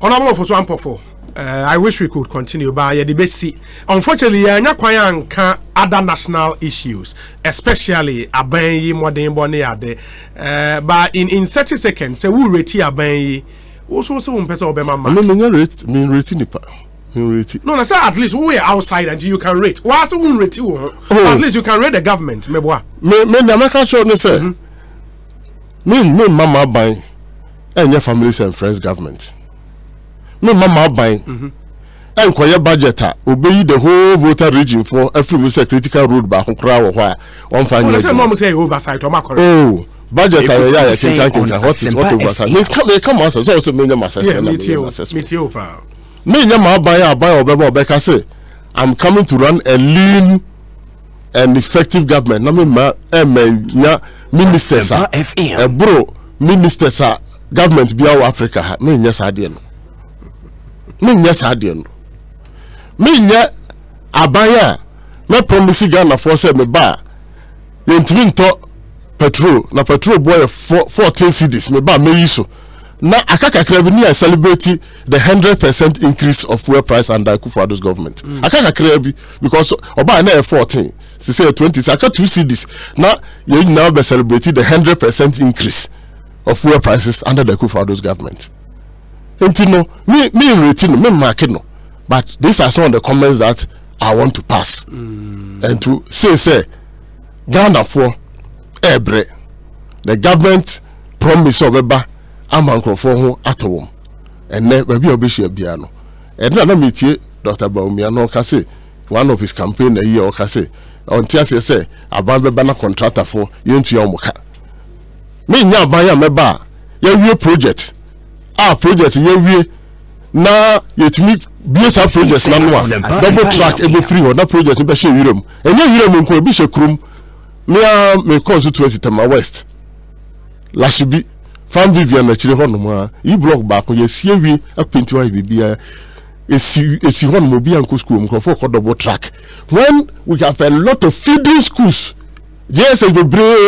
Honorable Ofosu Ampofo, I wish we could continue, but yeah, the best. Unfortunately, can't other national issues, especially Abenyi modern boni ade. But in 30 seconds, say we rate Abenyi. Also, some person Obama. I rate nipa. No, I say at least we are outside and you can rate. Why so we rate you? At least you can rate the government. Me the American show ne say. Me mama buy. And your families and friends government. Me mama buying. And your budget obey the whole voter region for every music critical road back on crowd or one fine. Mom say oversight or macro. Oh, budget I can what oversight. Me come as also me my buy or Becca say I'm coming to run a lean and effective government. No me ministers a bro ministers are government be our Africa me nyɛ saa deɛ no me nyɛ aban a me promise Ghana for say me ba yɛntimi ntɔ petrol na petrol boy 14 cedis me ba me yi so na akakakra bi ni celebrate the 100% increase of fuel price under Akufo-Addo's government akakakra bi because oba na 14 say 20 aka 2 cedis na you now be celebrate the 100% increase of fuel prices under the Akufo-Addo's government. No, me rating no, me market no. But these are some of the comments that I want to pass. And to say Ghana for ebre the government promise of eba amankrofo ho atowom. And ne baby obeshi biano. And na metie Dr. Baumiano ka say one of his campaign a year o ka say on tia say aban beba na contractor for yentu ya omoka. Me nya banya meba ya wie project project ya wie na yetimi BSA project na no double track ebe free ho na project be she wirem enye wirem nko bi she krum me cause to Tema West Lashibi Farm Vivian na chire ho no ma e block ba ko ye sie wie apenti wa bibia esi ho no bi anko school mko for double track when we have a lot of feeding schools. Yes, if we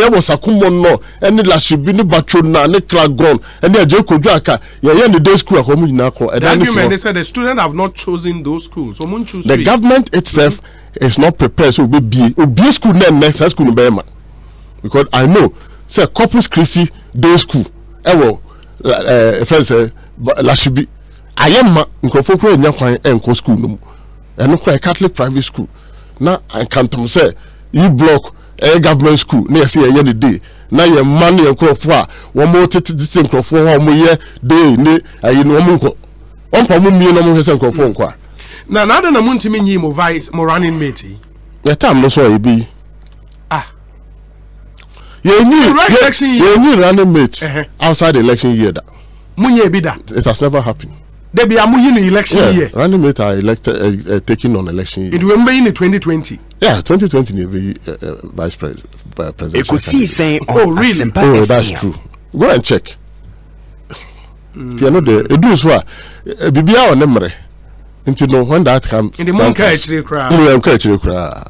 was a common no, and the last should be the batrona, the clagon, and the Joko Jaka, the day school at home in Nako. The argument they said the students have not chosen those schools. So the government itself is not prepared to be school name next high school in Burma. Because I know, say Corpus Christi day school, friends say Lashibi. I am Nkofoko in Yanko school no, and no Catholic private school. Now I can't say you block. A government school near see a day. Now your money and crop for one more thing crop for 1 year day, you know, one for me no more crop for. Now, not an amount to me, vice more running matey. The time no so be. You need running mate outside the election year. Munye bida. It has never happened. There be a Munye election year. Running mate are elected taking on election year. It will be in 2020. Yeah, 2020 will be vice president. Ekosiisen. Oh, really? Oh, that's true. Go and check. You know the do so. Bibia on memory. Until no when that come. In the monk actually cry. You actually cry.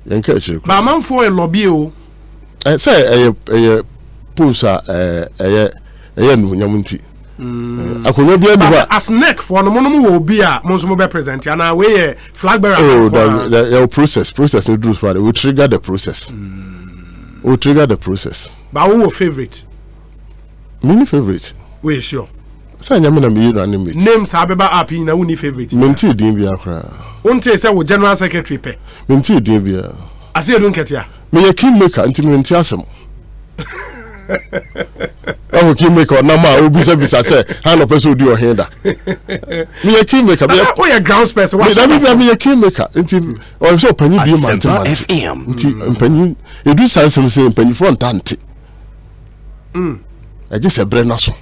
You actually cry. But man for a lobby o. Say a pusa no nyamunti. As neck for no monum will be a monsomo be present and away flag bearer. Oh, the process no do for we trigger the process. We trigger the process. But who favorite? Mini favorite. We sure. Say nyame me running mate. Names abeba happy na woni favorite. Menti din bia kra. Wonte say wo general secretary pe. Menti din bia. Ase you don't get ya. Me ye kingmaker anti menti asem. Oh, kingmaker na ma obi bisa say how no person do your hand. Me ye kingmaker. Oh, you ground space. Me ye kingmaker anti o so pani bi man FM. Anti pani e do sansem say pani for ntante. I just a brain naso.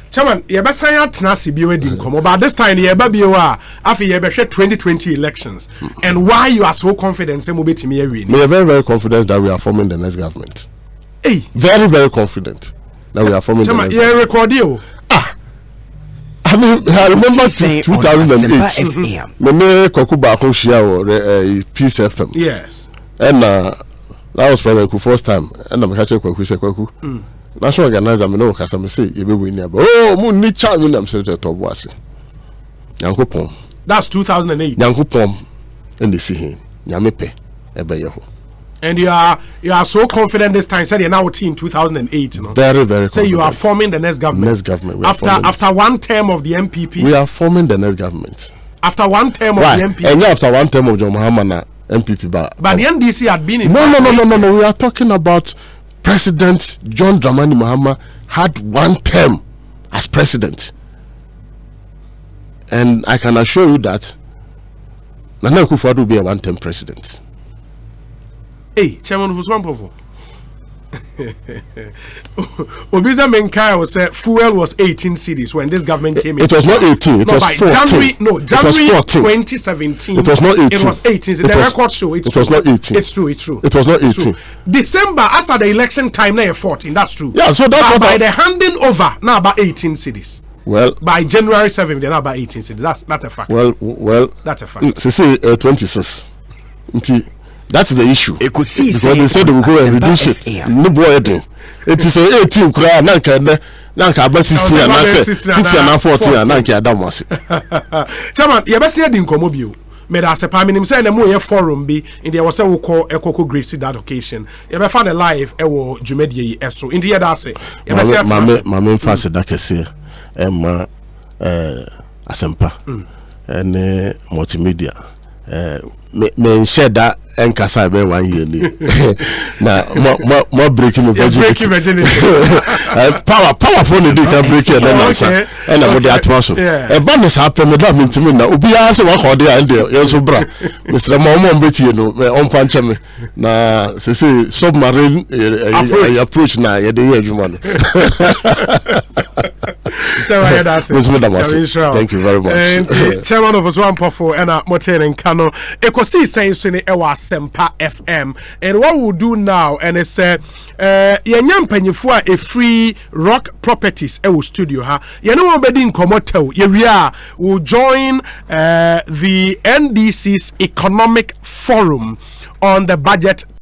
Chairman, you better say atnasi bi we din komo, but this time you be wa afi you be 2020 elections. And why you are so confident say mo betimi e win? We are very, very confident that we are forming the next government. Hey, very, very confident that we are forming Chairman, the next government. Record you. I mean, I remember 2008. Me Kokuba Akonshia Peace FM. Yes. And that was President Kufuor's first time. And I'm catching Kwaku. National organizer, me know, because I'm say, you be winning. Oh, moon need chance when I'm saying the top was. Yankopon. That's 2008. Yankopon and the see Yamepe Ebeyeho. And you are so confident this time. Said you're now in 2008. You know? Very, very. Say you are forming the next government. Next government. After one term of the MPP. We are forming the next government. After one term of the MPP. And after one term of John Mahama MPP. But the NDC had been in. No. We are talking about President John Dramani Mahama had one term as president. And I can assure you that Nana Akufo-Addo will be a one-term president. Hey, Chairman Ofosu Ampofo. Obiza Menkai was said fuel was 18 cities when this government came in. It was not 18, it was 14. January 2017. It was not 18. It was 18. The record show it was not 18. It's true. It was not 18. December, after the election time, now 14. That's true. Yeah, so that's but by the handing over, now about 18 cities. Well, by January 7th, they're now about 18 cities. That's a fact. Well, that's a fact. Say 26. That's the issue. Ekosiisen. Because they said they will go and reduce it. No boy, it is 18 kura nanka aba 60 and 60 and 40 and nanka adamwase. Chairman, you best hear the nkomo bio. Me da se pa minim say na mo ye forum bi in there was say we call Ekoko Grace that occasion. You be find a live e wo dwumadie yi eso. In there da say. You best hear ma me fa se da kese ma asempa and multimedia me share that enkasa be 1 year ni na mo breaking virginity powerful ni dey break your then answer and na mo dey atmosphere e ba me sa pe me da me ntimi na obi a se wa ko dey and dey so bra Mr. mo mbetie no on panche me na say submarine approach na ye dey adwuma no. Thank you very much. Chairman of Ofosu Ampofo and Moten and Kano Ekosiisen so ne ewa Sempa FM. And what we'll do now and it's yanyam panyefo a free rock properties ewo studio ha. You know obedi nkomotew ye will join the NDC's economic forum on the budget